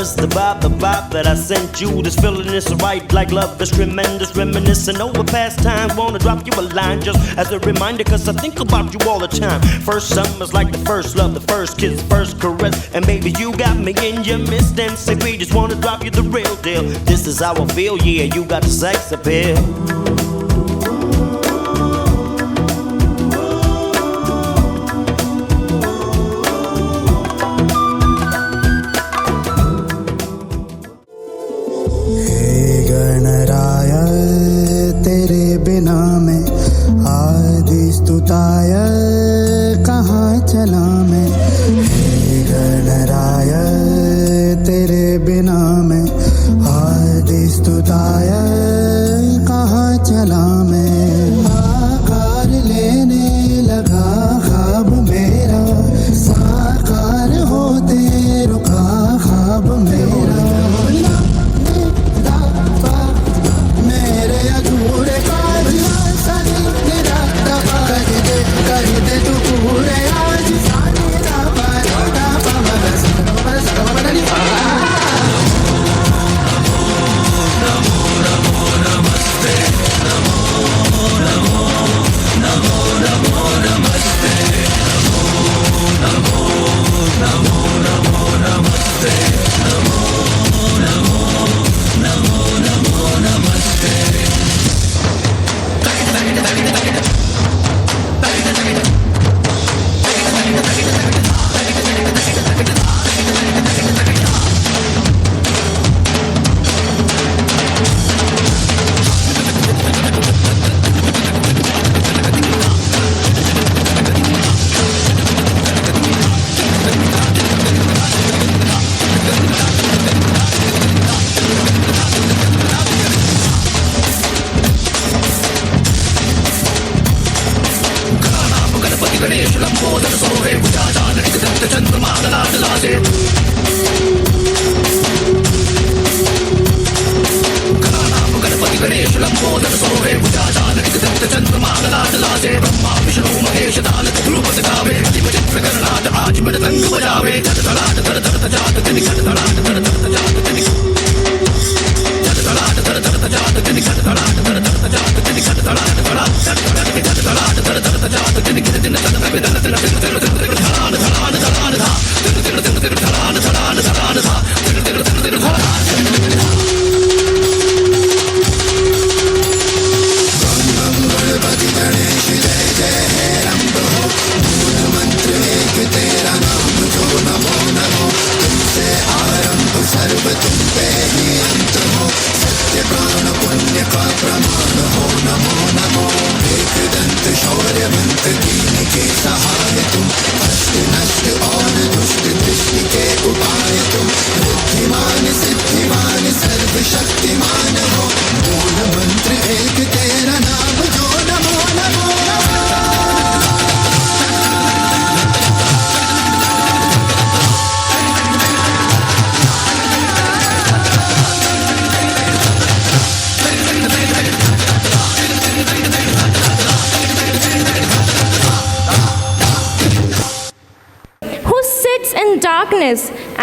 was the vibe that I sent you. This feeling is right, like love is tremendous, reminiscing over past times. Wanna drop you a line just as a reminder, cause I think about you all the time. First summer's like the first love, the first kiss, first caress, and baby you got me in your midst. And say we just wanna drop you the real deal. This is how I feel, yeah, you got the sex appeal. स्तुताय कहाँ चला मैं, हे गणराय तेरे बिना मैं, आदि स्तुताय कहाँ चला मैं। आकार लेने लगा ख्वाब मेरा, साकार होते रुका ख्वाब मेरा। मेरे अधूरे कर दे तू पूरे आज सारे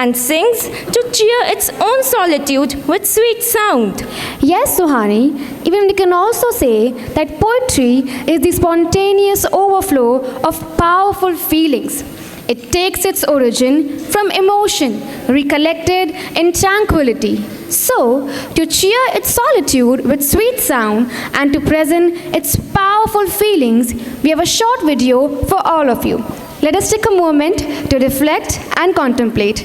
and sings to cheer its own solitude with sweet sound. Yes, Suhani, even we can also say that poetry is the spontaneous overflow of powerful feelings. It takes its origin from emotion, recollected in tranquility. So, to cheer its solitude with sweet sound and to present its powerful feelings, we have a short video for all of you. Let us take a moment to reflect and contemplate.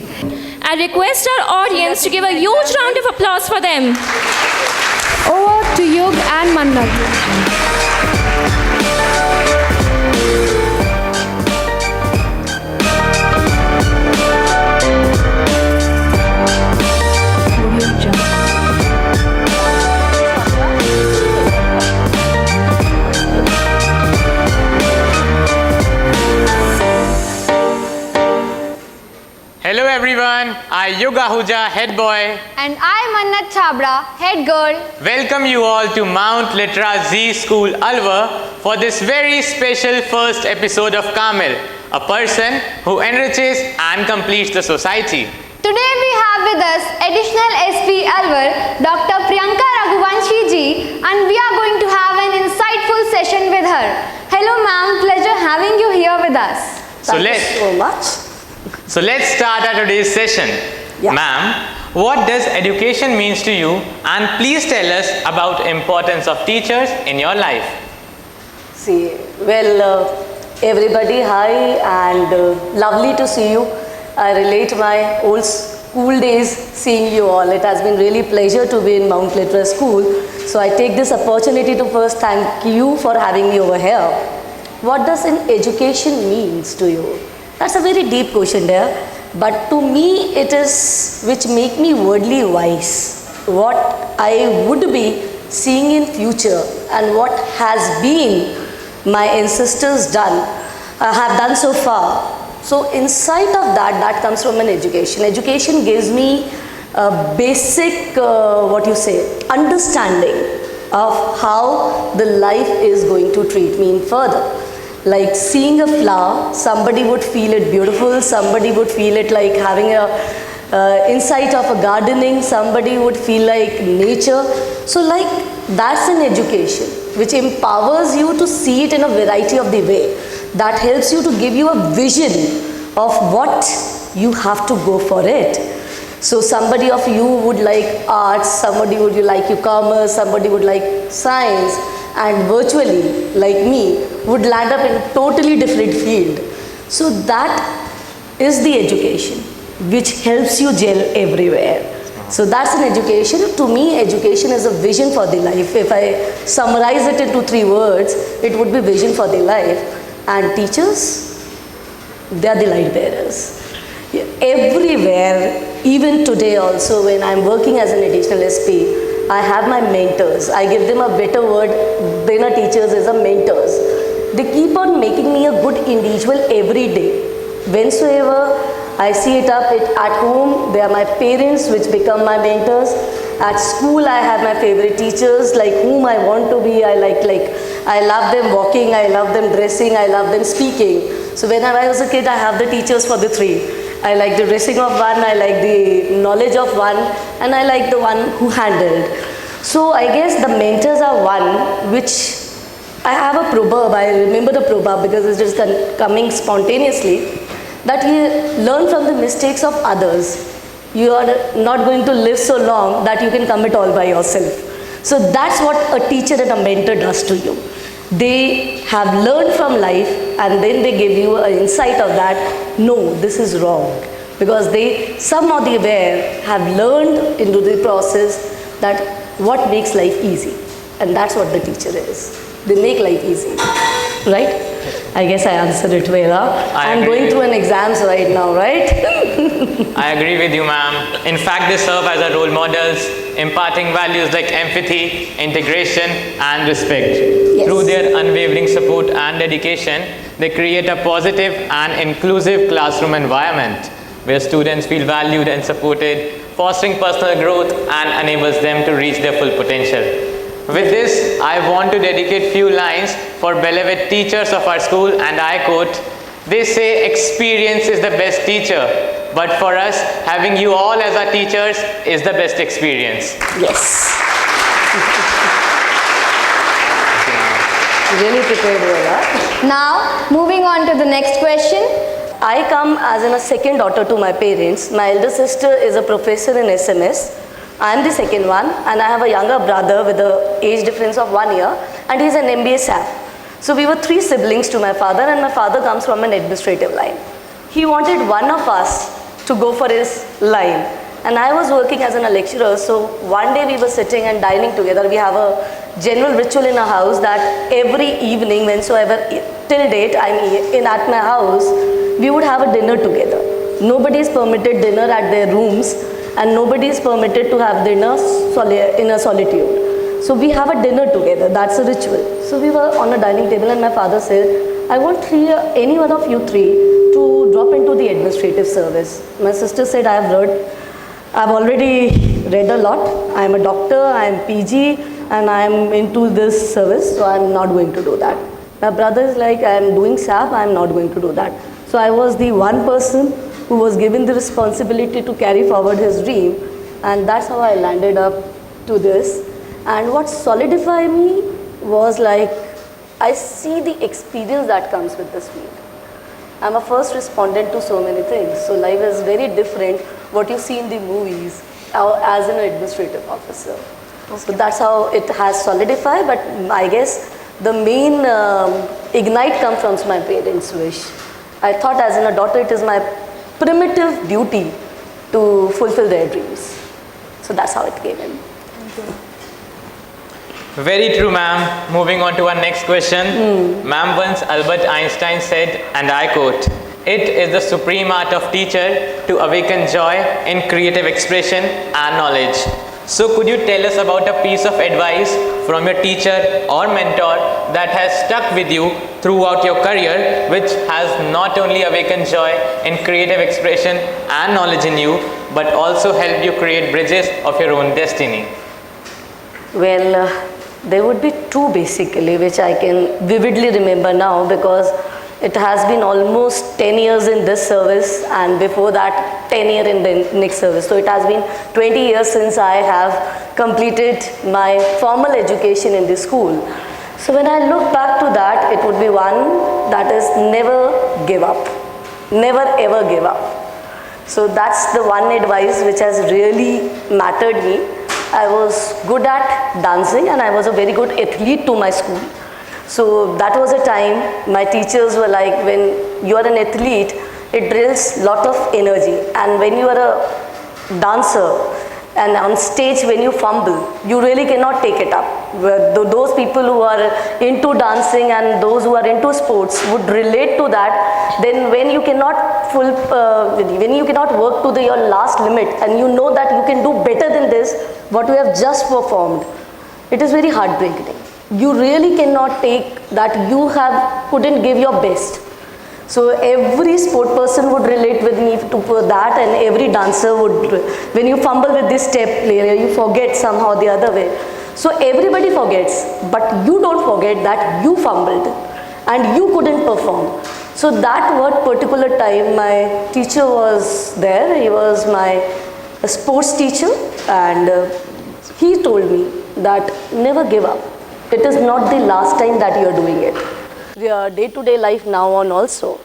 I request our audience to give a huge round of applause for them. Over to Yug and Mannat. Hello everyone, I Yug Ahuja, head boy. And I Mannat Chabra, head girl. Welcome you all to Mount Litra Z School, Alwar for this very special first episode of Kamil, a person who enriches and completes the society. Today we have with us Additional SP Alwar, Dr. Priyanka Raghuvanshi ji, and we are going to have an insightful session with her. Hello ma'am, pleasure having you here with us. So Thank you so much. So let's start our today's session. Yeah. Ma'am, what does education means to you? And please tell us about importance of teachers in your life. See, well, everybody, hi, and lovely to see you. I relate my old school days seeing you all. It has been really pleasure to be in Mount Litera School. So I take this opportunity to first thank you for having me over here. What does an education means to you? That's a very deep question there. But to me, it is which make me worldly wise. What I would be seeing in future and what has been my ancestors have done so far. So inside of that comes from an education. Education gives me a basic, understanding of how the life is going to treat me in further. Like seeing a flower, somebody would feel it beautiful, somebody would feel it like having a insight of a gardening, somebody would feel like nature. So like that's an education which empowers you to see it in a variety of the way. That helps you to give you a vision of what you have to go for it. So somebody of you would like arts, somebody would like commerce, somebody would like science, and virtually like me would land up in a totally different field. So that is the education which helps you gel everywhere. So that's an education. To me, education is a vision for the life. If I summarize it into 3 words, it would be vision for the life. And teachers, they are the light bearers. Everywhere, even today also when I'm working as an additional SP, I have my mentors. I give them a better word than a teachers is a mentors. They keep on making me a good individual every day. Whensoever I see it up at home, they are my parents which become my mentors. At school, I have my favorite teachers, like whom I want to be. I love them walking, I love them dressing, I love them speaking. So when I was a kid, I have the teachers for the 3. I like the dressing of one, I like the knowledge of one, and I like the one who handled. So I guess the mentors are one which I have a proverb. I remember the proverb because it's just coming spontaneously, that you learn from the mistakes of others. You are not going to live so long that you can commit all by yourself. So that's what a teacher and a mentor does to you. They have learned from life and then they give you an insight of that, no, this is wrong. Because they somehow they have learned into the process that what makes life easy. And that's what the teacher is. They make life easy, right? I guess I answered it well. I'm going through an exams right now, right? I agree with you, ma'am. In fact, they serve as our role models, imparting values like empathy, integration, and respect. Yes. Through their unwavering support and dedication, they create a positive and inclusive classroom environment where students feel valued and supported, fostering personal growth and enables them to reach their full potential. With this, I want to dedicate few lines for beloved teachers of our school, and I quote, "They say experience is the best teacher, but for us, having you all as our teachers is the best experience." Yes. Really prepared well, huh? Now, moving on to the next question. I come as a second daughter to my parents. My elder sister is a professor in SMS. I am the second one, and I have a younger brother with an age difference of 1 year, and he is an MBA SAP. So we were 3 siblings to my father, and my father comes from an administrative line. He wanted one of us to go for his line, and I was working as a lecturer. So one day we were sitting and dining together. We have a general ritual in our house that every evening, whensoever till date I'm at my house, we would have a dinner together. Nobody is permitted dinner at their rooms, and nobody is permitted to have dinner in a solitude. So we have a dinner together. That's a ritual. So we were on a dining table, and my father said, "I want any one of you 3 to drop into the administrative service." My sister said, I've already read a lot. I'm a doctor, I'm PG, and I'm into this service, so I'm not going to do that. My brother is like, I'm doing SAP, I'm not going to do that. So I was the one person who was given the responsibility to carry forward his dream, and that's how I landed up to this. And what solidified me was like, I see the experience that comes with this field. I'm a first respondent to so many things, so life is very different what you see in the movies as an administrative officer. So that's how it has solidified, but I guess the main ignite comes from my parents' wish. I thought as an daughter it is my primitive duty to fulfill their dreams. So that's how it came in. Very true, ma'am. Moving on to our next question. Ma'am, once Albert Einstein said, and I quote, "It is the supreme art of teacher to awaken joy in creative expression and knowledge." So could you tell us about a piece of advice from your teacher or mentor that has stuck with you throughout your career, which has not only awakened joy in creative expression and knowledge in you, but also helped you create bridges of your own destiny? Well, there would be two basically, which I can vividly remember now, because it has been almost 10 years in this service, and before that 10 years in the next service. So it has been 20 years since I have completed my formal education in the school. So when I look back to that, it would be one that is never give up. Never ever give up. So that's the one advice which has really mattered me. I was good at dancing and I was a very good athlete to my school. So that was a time my teachers were like, when you are an athlete, it drills lot of energy, and when you are a dancer and on stage when you fumble, you really cannot take it up. Those people who are into dancing and those who are into sports would relate to that. Then when you cannot work to your last limit, and you know that you can do better than this, what you have just performed, it is very heartbreaking. You really cannot take that you couldn't give your best. So every sport person would relate with me to that, and every dancer would, when you fumble with this step, you forget somehow the other way. So everybody forgets, but you don't forget that you fumbled and you couldn't perform. So that what particular time my teacher was there, he was my sports teacher, and he told me that never give up. It is not the last time that you are doing it. Day-to-day life now on also,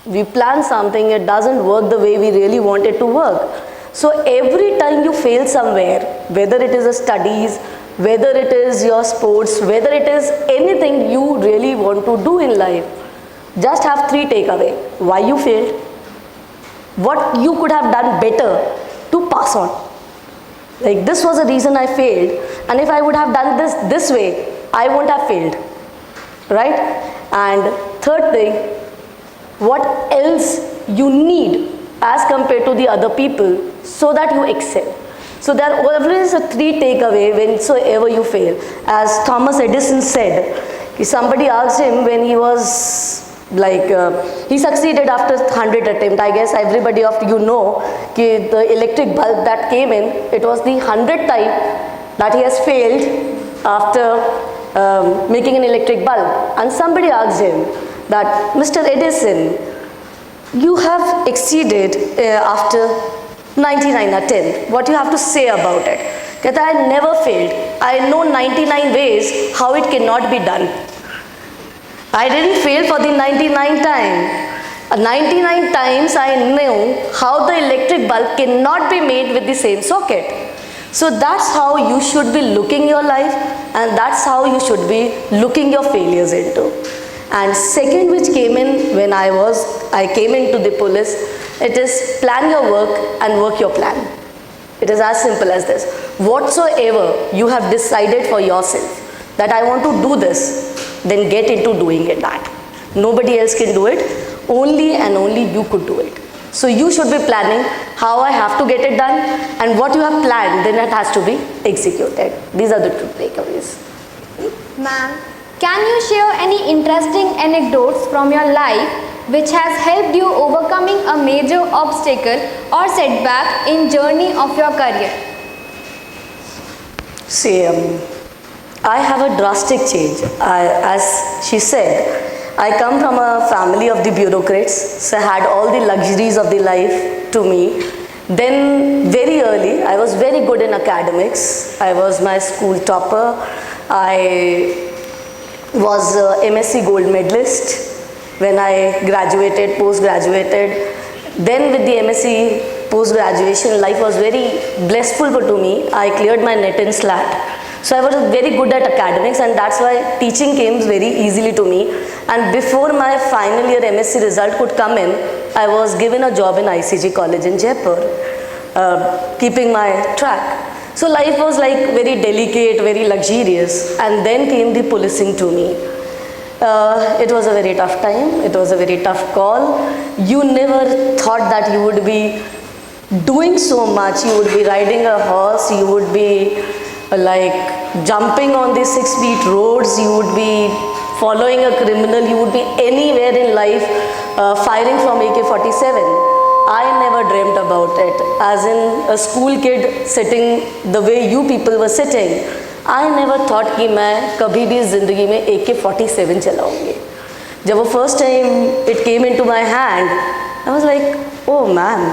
we plan something, it doesn't work the way we really want it to work. So every time you fail somewhere, whether it is a studies, whether it is your sports, whether it is anything you really want to do in life, just have 3 takeaway. Why you failed, what you could have done better to pass on. Like, this was the reason I failed, and if I would have done this way, I won't have failed, right? And third thing, what else you need as compared to the other people so that you excel. So there always a 3 takeaway whensoever you fail. As Thomas Edison said, somebody asked him when he was like, he succeeded after 100 attempts. I guess everybody of you know the electric bulb that came in, it was the 100th time that he has failed after making an electric bulb. And somebody asked him that, Mr. Edison, you have exceeded after 99 attempts. What you have to say about it? That I never failed. I know 99 ways how it cannot be done. I didn't fail for the 99th time. 99 times I knew how the electric bulb cannot be made with the same socket. So that's how you should be looking your life, and that's how you should be looking your failures into. And second, which came in when I came into the police, it is plan your work and work your plan. It is as simple as this. Whatsoever you have decided for yourself that I want to do this, then get into doing it that. Nobody else can do it, only and only you could do it. So you should be planning how I have to get it done, and what you have planned, then it has to be executed. These are the 2 takeaways. Ma'am, can you share any interesting anecdotes from your life which has helped you overcoming a major obstacle or setback in journey of your career? See, I have a drastic change. As she said, I come from a family of the bureaucrats, so I had all the luxuries of the life to me. Then very early, I was very good in academics. I was my school topper. I was MSc gold medalist when I graduated, post-graduated. Then with the MSc post-graduation, life was very blissful to me. I cleared my NET and SLAT. So I was very good at academics, and that's why teaching came very easily to me. And before my final year MSc result could come in, I was given a job in ICG college in Jaipur, keeping my track. So life was like very delicate, very luxurious, and then came the policing to me. It was a very tough time. It was a very tough call. You never thought that you would be doing so much. You would be riding a horse. You would be like jumping on the 6 feet roads. You would be following a criminal. You would be anywhere in life, firing from AK-47. I never dreamt about it. As in a school kid sitting the way you people were sitting, I never thought कि मैं कभी भी ज़िंदगी में AK-47 चलाऊँगी. जब वो first time it came into my hand, I was like, oh man,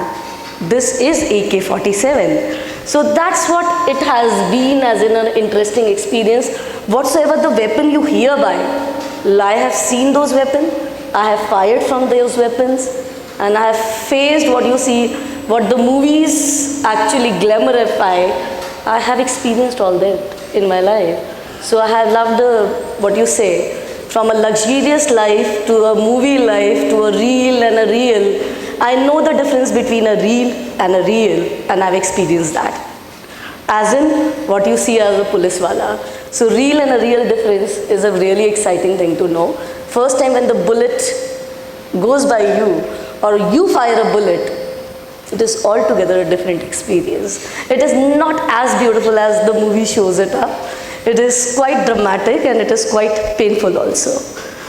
this is AK-47. So that's what it has been as in an interesting experience. Whatsoever the weapon you hear by, I have seen those weapons, I have fired from those weapons, and I have faced what you see, what the movies actually glamourify. I have experienced all that in my life. So I have loved what you say, from a luxurious life to a movie life to a reel and a real. I know the difference between a reel and a real, and I've experienced that. As in what you see as a police wala. So real and a real difference is a really exciting thing to know. First time when the bullet goes by you or you fire a bullet, it is altogether a different experience. It is not as beautiful as the movie shows it up. It is quite dramatic and it is quite painful also.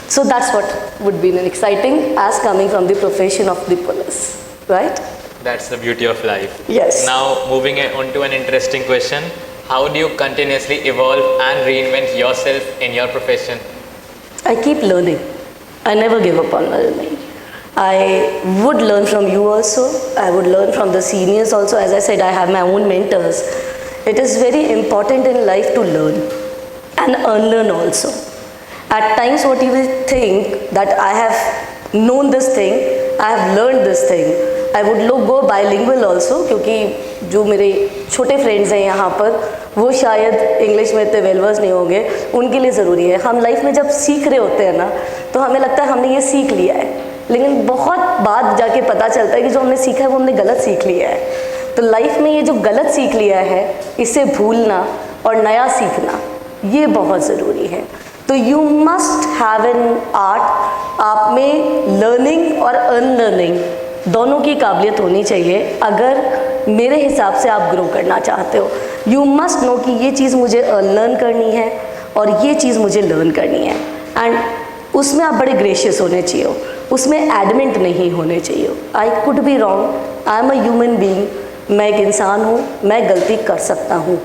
So that's what would be an exciting as coming from the profession of the police, right? That's the beauty of life. Yes. Now moving on to an interesting question. How do you continuously evolve and reinvent yourself in your profession? I keep learning. I never give up on learning. I would learn from you also. I would learn from the seniors also. As I said, I have my own mentors. It is very important in life to learn and unlearn also. At times what you will think that I have known this thing, I have learned this thing. I would go bilingual also क्योंकि जो मेरे छोटे friends हैं यहाँ पर वो शायद English में इतने वेल वर्स नहीं होंगे, उनके लिए ज़रूरी है. हम लाइफ में जब सीख रहे होते हैं ना तो हमें लगता है हमने ये सीख लिया है, लेकिन बहुत बाद जाके पता चलता है कि जो हमने सीखा है वो हमने गलत सीख लिया है. तो लाइफ में ये जो गलत सीख लिया है इसे भूलना और नया सीखना ये बहुत ज़रूरी है. तो you must have an art. आप में लर्निंग और अनलर्निंग दोनों की काबिलियत होनी चाहिए अगर मेरे हिसाब से आप ग्रो करना चाहते हो. यू मस्ट नो कि ये चीज़ मुझे अनलर्न करनी है और ये चीज़ मुझे लर्न करनी है. एंड उसमें आप बड़े ग्रेशियस होने चाहिए, उसमें एडमेंट नहीं होने चाहिए. I could be wrong, I am a human being. मैं एक इंसान हूँ, मैं गलती कर सकता हूँ,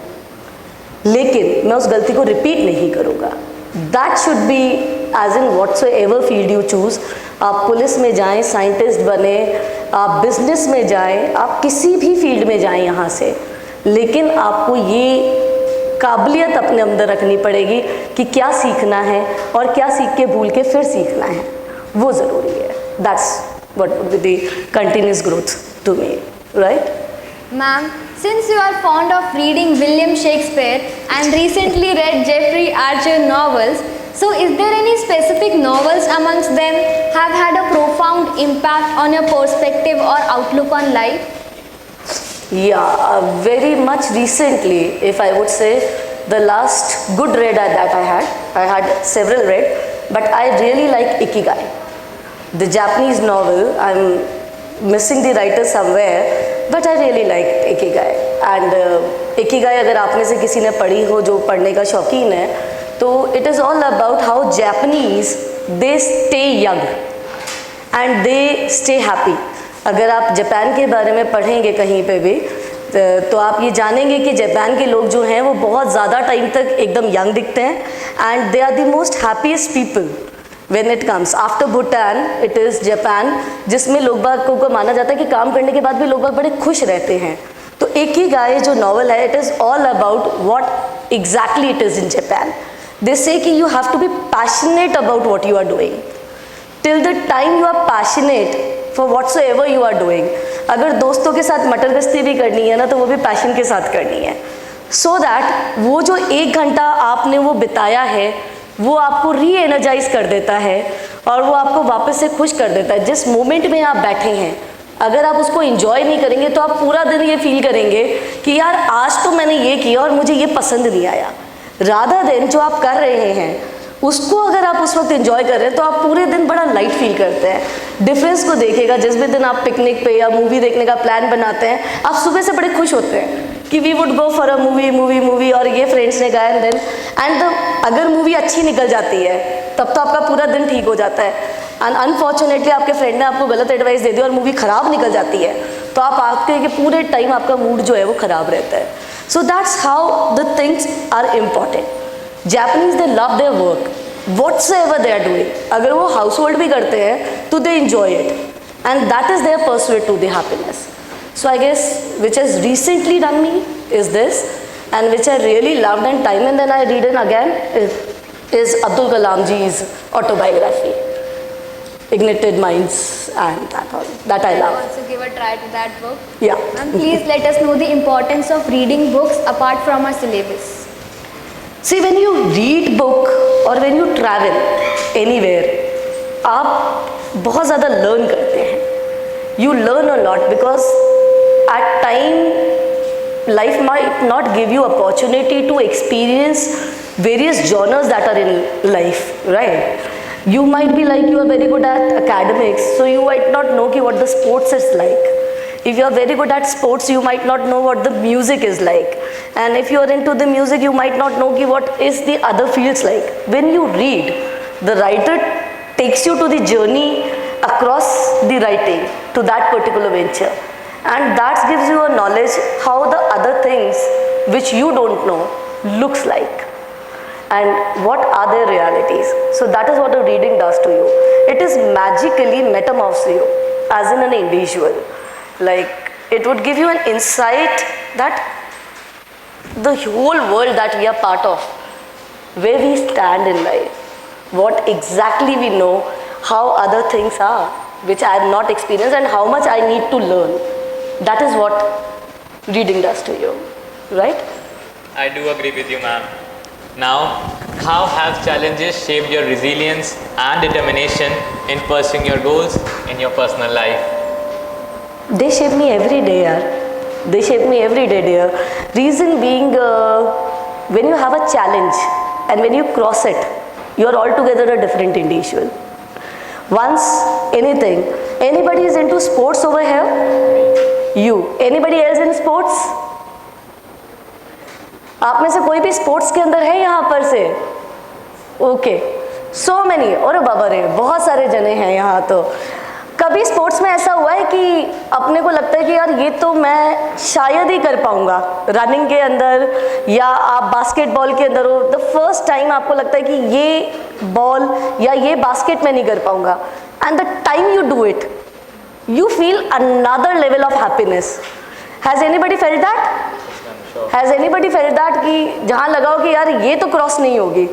लेकिन मैं उस गलती को रिपीट नहीं करूँगा. That should be as in whatsoever field you choose. आप पुलिस में जाएं, साइंटिस्ट बने, आप बिजनेस में जाएं, आप किसी भी फील्ड में जाएं यहाँ से, लेकिन आपको ये काबिलियत अपने अंदर रखनी पड़ेगी कि क्या सीखना है और क्या सीख के भूल के फिर सीखना है, वो ज़रूरी है. That's what would be the continuous growth to me, right? Ma'am, since you are fond of reading William Shakespeare and recently read Jeffrey Archer novels, so is there any specific novels amongst them have had a profound impact on your perspective or outlook on life? Yeah, very much recently, if I would say, the last good read that I had several read, but I really like Ikigai, the Japanese novel. I'm missing the writer somewhere, but I really like Ikigai. And Ikigai अगर आप में से किसी ने पढ़ी हो जो पढ़ने का शौकीन है, तो it is all about how Japanese they stay young and they stay happy. अगर आप जापान के बारे में पढ़ेंगे कहीं पे भी तो आप ये जानेंगे कि जापान के लोग जो हैं वो बहुत ज़्यादा टाइम तक एकदम यंग दिखते हैं, and they are the most happiest people when it comes. After Bhutan, it is Japan, जिसमें लोग बाग को माना जाता है कि काम करने के बाद भी लोग बाग बड़े खुश रहते हैं. तो एक ही गाय जो नॉवल है, it is all about what exactly it is in Japan. They say कि you have to be passionate about what you are doing. Till the time you are passionate for whatsoever you are doing. अगर दोस्तों के साथ मटर गश्ती भी करनी है ना, तो वो भी पैशन के साथ करनी है. So that वो जो 1 घंटा आपने वो बिताया है, वो आपको री एनर्जाइज कर देता है और वो आपको वापस से खुश कर देता है. जिस मोमेंट में आप बैठे हैं, अगर आप उसको एंजॉय नहीं करेंगे तो आप पूरा दिन ये फील करेंगे कि यार आज तो मैंने ये किया और मुझे ये पसंद नहीं आया. राधा दिन जो आप कर रहे हैं उसको अगर आप उस वक्त एंजॉय कर रहे हैं तो आप पूरे दिन बड़ा लाइट फील करते हैं. डिफरेंस को देखिएगा, जिस भी दिन आप पिकनिक पे या मूवी देखने का प्लान बनाते हैं, आप सुबह से बड़े खुश होते हैं कि we would go for a movie और ये फ्रेंड्स ने कहा देन एंड अगर मूवी अच्छी निकल जाती है तब तो आपका पूरा दिन ठीक हो जाता है. एंड अनफॉर्चुनेटली आपके फ्रेंड ने आपको गलत एडवाइस दे दी और मूवी ख़राब निकल जाती है, तो आप आपके कि पूरे टाइम आपका मूड जो है वो ख़राब रहता है. So that's how the things are important. Japanese, they love their work, whatsoever they are doing. अगर वो हाउस होल्ड भी करते हैं तो they enjoy it, and that is their pursuit to the happiness. So I guess which has recently done me is this, and which I really loved, and time and then I read it again is Abdul Kalam ji's autobiography, Ignited Minds, and that I love. Also give a try to that book. Yeah. And please let us know the importance of reading books apart from our syllabus. See, when you read book or when you travel anywhere, आप बहुत ज़्यादा learn करते हैं. You learn a lot because at time life might not give you opportunity to experience various genres that are in life, right? You might be like you are very good at academics, so you might not know what the sports is like. If you are very good at sports, you might not know what the music is like. And if you are into the music, you might not know what is the other fields like. When you read, the writer takes you to the journey across the writing to that particular venture. And that gives you a knowledge how the other things which you don't know looks like. And what are their realities. So that is what a reading does to you. It is magically metamorphose you as in an individual. Like it would give you an insight that the whole world that we are part of, where we stand in life, what exactly we know, how other things are, which I have not experienced, and how much I need to learn. That is what reading does to you, right? I do agree with you, ma'am. Now, how have challenges shaped your resilience and determination in pursuing your goals in your personal life? They shape me every day, yaar. They shape me every day, dear. Reason being, when you have a challenge and when you cross it, you are altogether a different individual. Once anything, anybody is into sports over here? You. Anybody else in sports? आप में से कोई भी sports के अंदर है यहाँ पर से? ओके, सो मैनी, और बाबा रे, बहुत सारे जने हैं यहाँ. तो कभी स्पोर्ट्स में ऐसा हुआ है कि अपने को लगता है कि यार ये तो मैं शायद ही कर पाऊंगा, रनिंग के अंदर या आप बास्केटबॉल के अंदर हो, द फर्स्ट टाइम आपको लगता है कि ये बॉल या ये बास्केट में नहीं कर पाऊंगा, and the time you do it you feel another level of happiness. Has anybody felt that? Has anybody felt that कि जहाँ लगाओ कि यार ये तो क्रॉस नहीं होगी,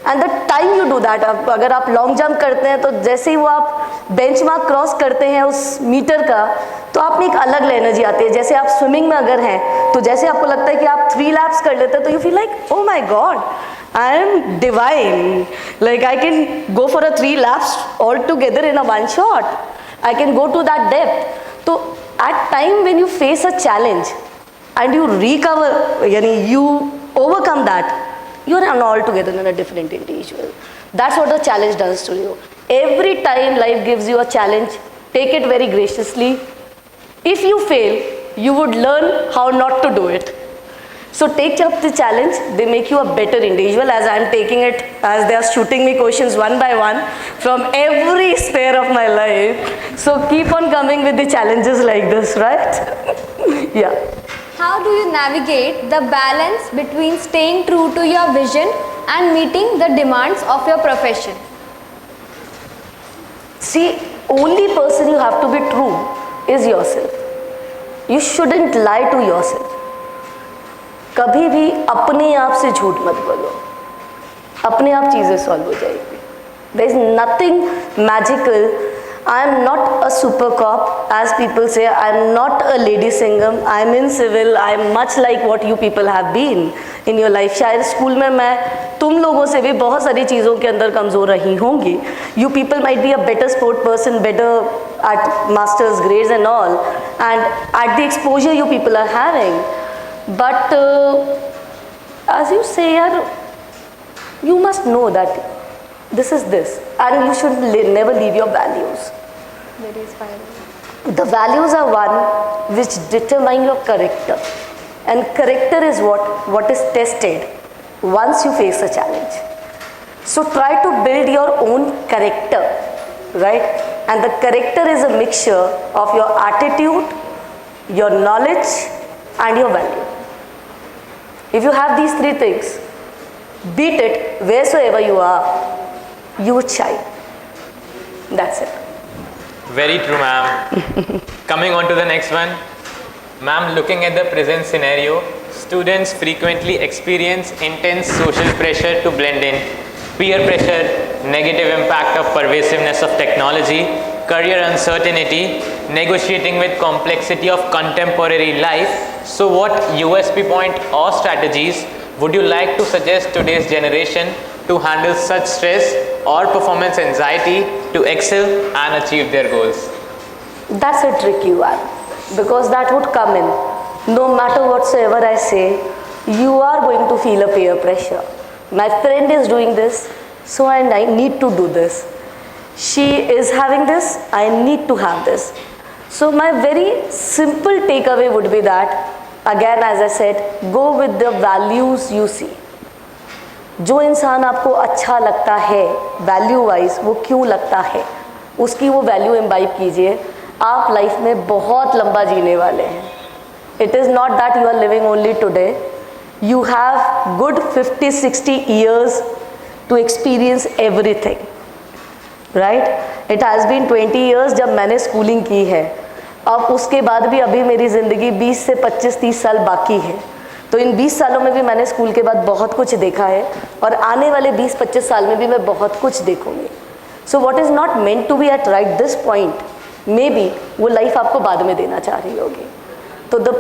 and the time you do that, अगर आप लॉन्ग जंप करते हैं तो जैसे ही वो आप बेंच मार्क क्रॉस करते हैं उस मीटर का, तो आप में एक अलग एनर्जी आती है. जैसे आप स्विमिंग में अगर हैं तो जैसे आपको लगता है कि आप 3 laps कर लेते हैं तो you feel like oh my God, I am divine, like I can go for a 3 laps all together in a one shot. I can go to that depth. So at time when you face a challenge and you recover, yani you overcome that, you are altogether in a different individual. That's what the challenge does to you. Every time life gives you a challenge, take it very graciously. If you fail, you would learn how not to do it. So take up the challenge, they make you a better individual, as I am taking it, as they are shooting me questions one by one from every sphere of my life. So keep on coming with the challenges like this, right? Yeah. How do you navigate the balance between staying true to your vision and meeting the demands of your profession? See, only person you have to be true is yourself. You shouldn't lie to yourself. कभी भी अपने आप से झूठ मत बोलो, अपने आप चीज़ें सॉल्व हो जाएगी. There is nothing magical. I am not a super cop, as people say. I am not a lady singer. I am in civil. I am much like what you people have been in your life. शायद school में मैं तुम लोगों से भी बहुत सारी चीज़ों के अंदर कमज़ोर रही होंगी. You people might be a better sport person, better at masters grades and all, and at the exposure you people are having. But as you say, yaar, you must know that this is this, and you should never leave your values. The values are one which determine your character, and character is what is tested once you face a challenge. So try to build your own character, right? And the character is a mixture of your attitude, your knowledge, and your value. If you have these three things, beat it wheresoever you are, you would shine. That's it. Very true, ma'am. Coming on to the next one. Ma'am, looking at the present scenario, students frequently experience intense social pressure to blend in, peer pressure, negative impact of pervasiveness of technology, career uncertainty, negotiating with complexity of contemporary life. So what USP point or strategies would you like to suggest today's generation to handle such stress or performance anxiety to excel and achieve their goals? That's a tricky one, because that would come in. No matter whatsoever I say, you are going to feel a peer pressure. My friend is doing this, so I need to do this. She is having this, I need to have this. So my very simple takeaway would be that, again as I said, go with the values you see. जो इंसान आपको अच्छा लगता है value wise, वो क्यों लगता है, उसकी वो वैल्यू इम्बाइब कीजिए. आप लाइफ में बहुत लंबा जीने वाले हैं. It is not that you are living only today. You have good 50-60 years to experience everything, right. It has been 20 years जब मैंने स्कूलिंग की है. अब उसके बाद भी अभी मेरी ज़िंदगी 20 से 25-30 साल बाकी है. तो इन 20 सालों में भी मैंने स्कूल के बाद बहुत कुछ देखा है, और आने वाले 20-25 साल में भी मैं बहुत कुछ देखूंगी. So what is not meant to be at right this point, may be वो लाइफ आपको बाद में देना चाह रही होगी. तो the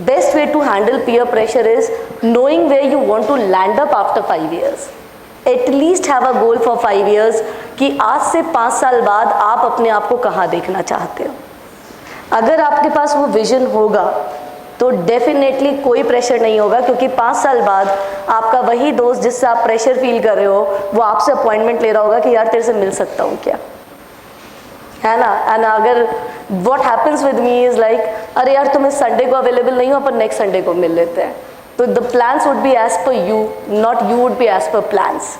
best way to handle peer pressure is knowing where you want to land up after 5 years. At least have a goal for 5 years कि आज से 5 साल बाद आप अपने आप को कहाँ देखना चाहते हो. अगर आपके पास वो विजन होगा तो डेफिनेटली कोई प्रेशर नहीं होगा, क्योंकि 5 साल बाद आपका वही दोस्त जिससे आप प्रेशर फील कर रहे हो, वो आपसे अपॉइंटमेंट ले रहा होगा कि यार तेरे से मिल सकता हूँ क्या, है ना. एंड अगर what happens with me is like, अरे यार तुम इस संडे को अवेलेबल नहीं हो, अपन नेक्स्ट संडे को मिल लेते हैं. तो the plans would be as per you, not you would be as per plans.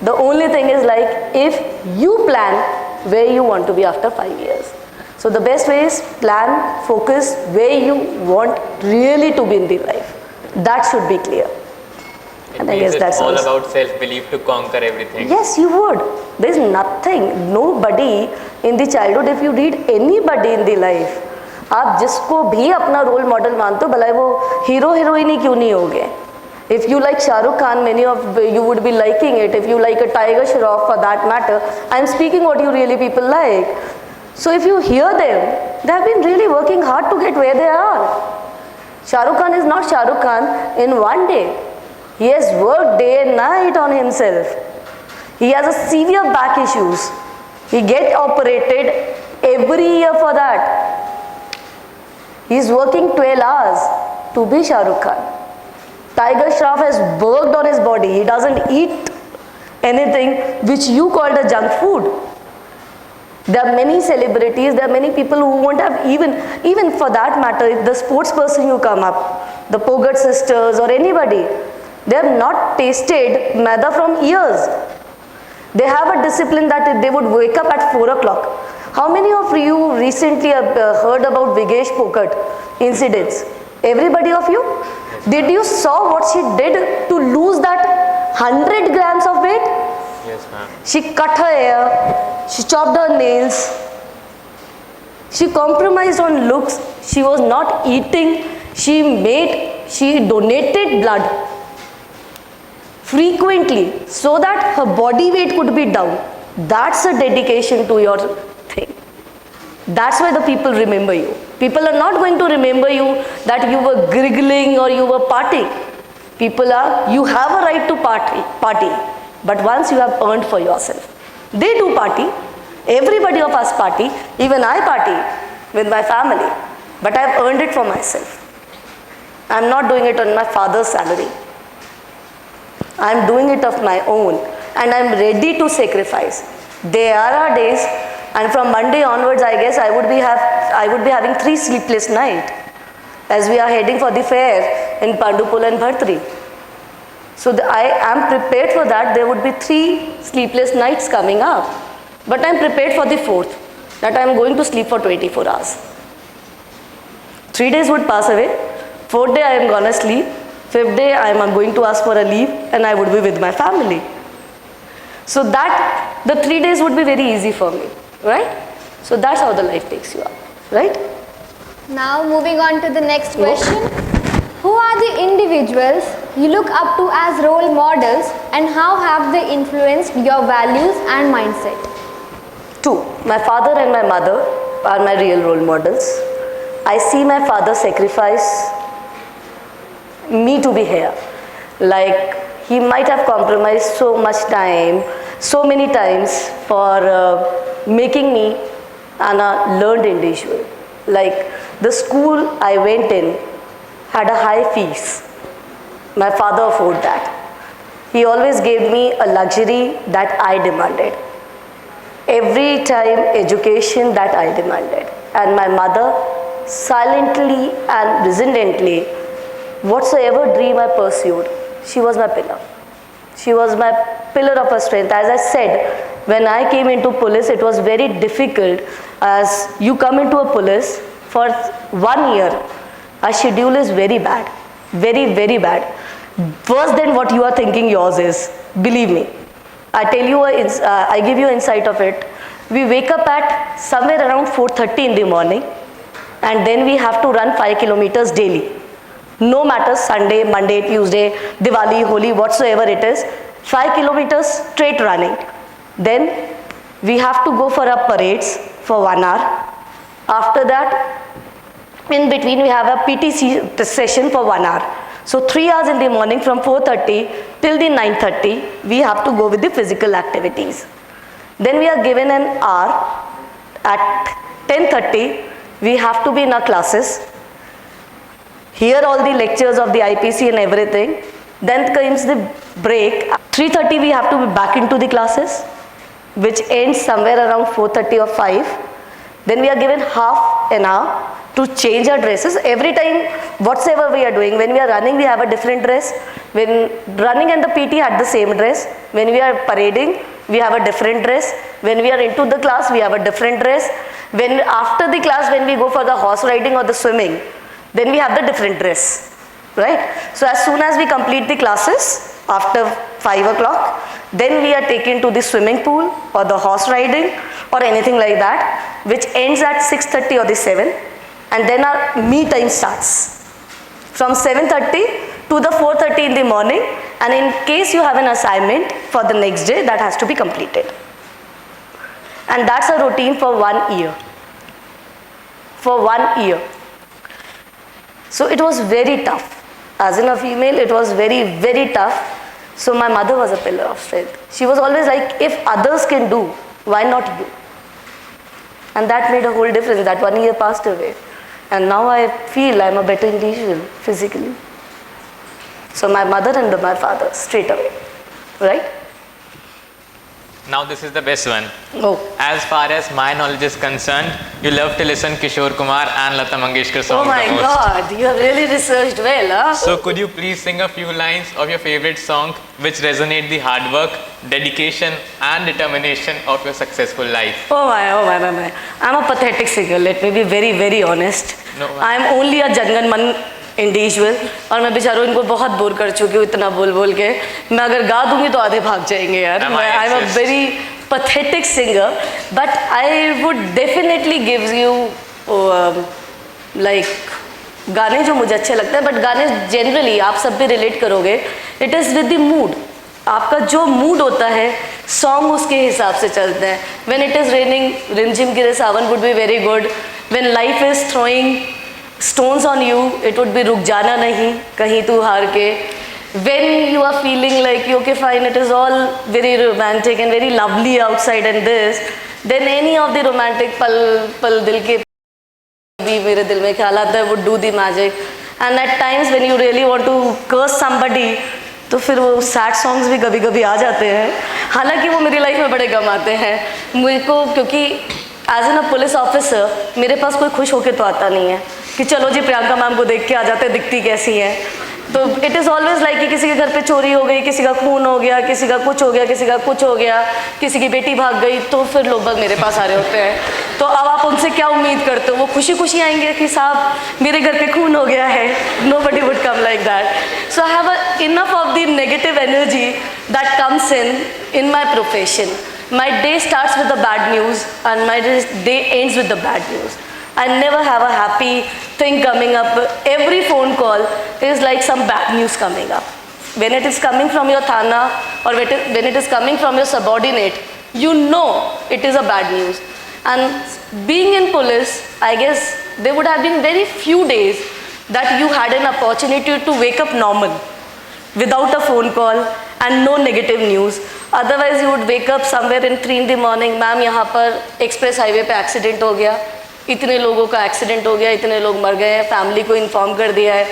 The only thing is like if you plan where you want to be after 5 years. So the best way is plan, focus where you want really to be in the life. That should be clear. And I guess that's all about self-belief to conquer everything. Yes, you would. There is nothing, nobody in the childhood, if you read anybody in the life, आप जिसको भी अपना role model मानते हो, भला वो hero heroine ही क्यों नहीं हो गए. If you like Shah Rukh Khan, many of you would be liking it. If you like a Tiger Shroff for that matter, I am speaking what you really people like. So if you hear them, they have been really working hard to get where they are. Shah Rukh Khan is not Shah Rukh Khan in one day. He has worked day and night on himself. He has a severe back issues. He get operated every year for that. He is working 12 hours to be Shah Rukh Khan. Tiger Shroff has worked on his body. He doesn't eat anything which you called a junk food. There are many celebrities, there are many people who won't have even for that matter, if the sports person you come up, the Pogert sisters or anybody, they have not tasted maida from years. They have a discipline that they would wake up at 4 o'clock. How many of you recently have heard about Vigesh Pogert incidents? Everybody of you? Did you saw what she did to lose that 100 grams of weight? Yes, ma'am. She cut her hair. She chopped her nails. She compromised on looks. She was not eating. She donated blood frequently so that her body weight could be down. That's a dedication to your thing. That's why the people remember you. People are not going to remember you that you were griggling or you were partying. You have a right to party, but once you have earned for yourself. They do party. Everybody of us party. Even I party with my family, but I have earned it for myself. I am not doing it on my father's salary. I am doing it of my own, and I am ready to sacrifice. There are days, and from Monday onwards, I guess I would be having 3 sleepless nights as we are heading for the fair in Pandupul and Bhartri. So I am prepared for that. There would be 3 sleepless nights coming up, but I am prepared for the 4th, that I am going to sleep for 24 hours. 3 days would pass away. 4th day I am gonna sleep. 5th day I am going to ask for a leave, and I would be with my family. So that the 3 days would be very easy for me, right? So that's how the life takes you up, right? Now moving on to the next question. Who are the individuals you look up to as role models, and how have they influenced your values and mindset? 2. My father and my mother are my real role models. I see my father sacrifice me to be here. Like, he might have compromised so much time, so many times for making me a learned individual. Like, the school I went in had a high fees. My father afforded that. He always gave me a luxury that I demanded. Every time education that I demanded. And my mother silently and resentfully, whatsoever dream I pursued, she was my pillar. She was my pillar of her strength. As I said, when I came into police, it was very difficult, as you come into a police for 1 year. Our schedule is very bad, very, very bad. Worse than what you are thinking yours is. Believe me. I tell you, I give you insight of it. We wake up at somewhere around 4:30 in the morning, and then we have to run 5 kilometers daily. No matter Sunday, Monday, Tuesday, Diwali, Holi, whatsoever it is, 5 kilometers straight running. Then we have to go for our parades for 1 hour. After that, in between we have a PT session for 1 hour. So 3 hours in the morning from 4:30 till the 9:30, we have to go with the physical activities. Then we are given an hour at 10:30. We have to be in our classes, hear all the lectures of the IPC and everything. Then comes the break. 3:30 we have to be back into the classes, which ends somewhere around 4:30 or 5. Then we are given half an hour to change our dresses. Every time, whatsoever we are doing, when we are running, we have a different dress. When running and the PT had the same dress. When we are parading, we have a different dress. When we are into the class, we have a different dress. When after the class, when we go for the horse riding or the swimming, then we have the different dress, right? So as soon as we complete the classes after 5 o'clock, then we are taken to the swimming pool or the horse riding or anything like that, which ends at 6:30 or the 7, and then our me time starts from 7:30 to the 4:30 in the morning, and in case you have an assignment for the next day, that has to be completed. And that's a routine for 1 year. For 1 year. So it was very tough. As in a female, it was very, very tough. So my mother was a pillar of strength. She was always like, if others can do, why not you? And that made a whole difference. That 1 year passed away. And now I feel I'm a better individual physically. So my mother and my father, straight away. Right? Now this is the best one. Oh. As far as my knowledge is concerned, you love to listen Kishore Kumar and Lata Mangeshkar songs. Oh my the most. God, you have really researched well, huh? So could you please sing a few lines of your favorite song which resonate the hard work, dedication and determination of your successful life? Oh my. I'm a pathetic singer, let me be very, very honest. No. I'm only a Jangan individual, और मैं बेचारों इनको बहुत bore कर चुकी हूँ इतना बोल बोल के. मैं अगर गा दूंगी तो आधे भाग जाएंगे यार. I am a very pathetic singer, but I would definitely give you like गाने जो मुझे अच्छे लगते हैं, बट गाने जनरली आप सब भी रिलेट करोगे, it is with the mood. आपका जो मूड होता है सॉन्ग उसके हिसाब से चलते हैं. व्हेन इट इज़ रेनिंग रिमझिम गिरे सावन would be very good. When life is throwing stones on you it would be रुक जाना नहीं कहीं तू हार के. When you are feeling like okay fine, it is all very romantic and very lovely outside and this, then any of the romantic पल दिल के भी मेरे दिल में ख्याल आता है would do the magic. And at times when you really want to curse somebody, तो फिर वो सैड सॉन्ग्स भी कभी कभी आ जाते हैं. हालांकि वो मेरी लाइफ में बड़े कम आते हैं मुझे को, क्योंकि as an a police officer मेरे पास कोई खुश होके तो आता नहीं है कि चलो जी प्रियंका मैम को देख के आ जाते, दिखती कैसी हैं. तो इट इज़ ऑलवेज लाइक कि किसी के घर पे चोरी हो गई, किसी का खून हो गया, किसी का कुछ हो गया, किसी का कुछ हो गया, किसी की बेटी भाग गई, तो फिर लोग बस मेरे पास आ रहे होते हैं. तो अब आप उनसे क्या उम्मीद करते हो? वो खुशी खुशी आएंगे कि साहब मेरे घर पे खून हो गया है? Nobody would come like that. So I have enough of the negative energy that comes in my profession. My day starts with the bad news and my day ends with the bad news. I never have a happy thing coming up. Every phone call is like some bad news coming up. When it is coming from your thana or when it is coming from your subordinate, you know it is a bad news. And being in police, I guess there would have been very few days that you had an opportunity to wake up normal without a phone call and no negative news. Otherwise you would wake up somewhere in 3 in the morning, ma'am यहाँ पर express highway पे accident हो गया, इतने लोगों का accident हो गया, इतने लोग मर गए हैं, फैमिली को इन्फॉर्म कर दिया है.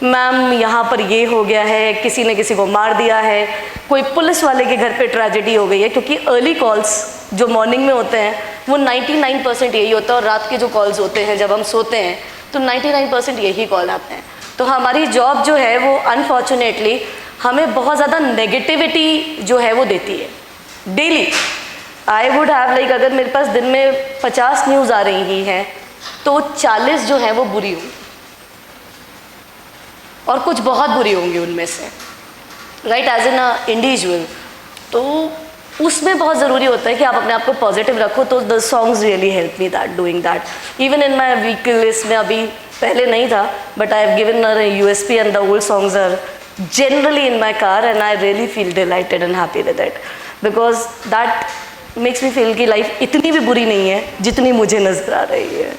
मैम यहाँ पर ये हो गया है, किसी ने किसी को मार दिया है, कोई पुलिस वाले के घर पे ट्रेजेडी हो गई है. क्योंकि अर्ली कॉल्स जो मॉर्निंग में होते हैं वो 99% यही होता है, और रात के जो कॉल्स होते हैं जब हम सोते हैं तो 99% यही कॉल आते हैं. तो हमारी जॉब जो है वो अनफॉर्चुनेटली हमें बहुत ज़्यादा नेगेटिविटी जो है वो देती है daily. I would have like अगर मेरे पास दिन में 50 न्यूज़ आ रही हैं तो 40 जो हैं वो बुरी होंगी और कुछ बहुत बुरी होंगी उनमें से, राइट, एज एन इंडिविजुअल. तो उसमें बहुत ज़रूरी होता है कि आप अपने आप को पॉजिटिव रखो. तो the songs really help me that doing that. Even in my vehicle list में अभी पहले नहीं था, but I have given a USP and the old songs are generally in my car and I really feel delighted and happy with it because that makes me feel कि life इतनी भी बुरी नहीं है जितनी मुझे नजर आ रही है.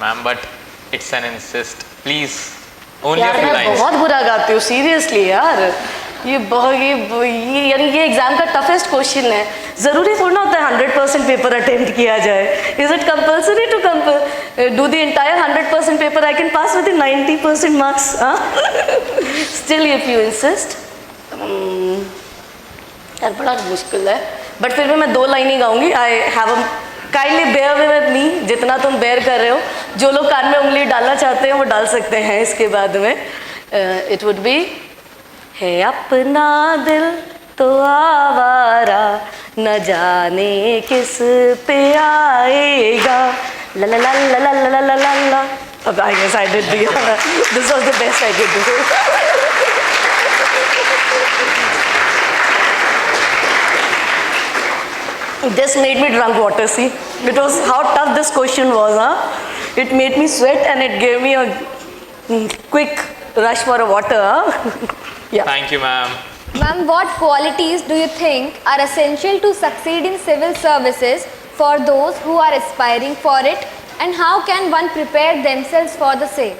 Ma'am, but it's an insist. Please, only a few मैं lines. बहुत बुरा गाती हूँ सीरियसली यार. ये यानी ये एग्जाम का टफेस्ट क्वेश्चन है. ज़रूरी थोड़ा होता है 100% पेपर अटेम्प्ट किया जाए. Is it compulsory to do the entire 100% paper? I can pass with 90% marks. Still if you insist, यार बड़ा मुश्किल है, बट फिर भी मैं 2 लाइन ही गाऊंगी. I have a kindly bear with me, जितना तुम बेयर कर रहे हो. जो लोग कान में उंगली डालना चाहते हैं वो डाल सकते हैं इसके बाद में. इट वुड बी है अपना दिल तो आवारा, न जाने किस पे आएगा. ला ला ला ला ला ला ला ला ला. अब I guess I did this was the best I could do. This made me drunk water, see. It was how tough this question was, huh? It made me sweat and it gave me a quick rush for water, huh? Yeah. Thank you, ma'am. Ma'am, what qualities do you think are essential to succeed in civil services for those who are aspiring for it, and how can one prepare themselves for the same?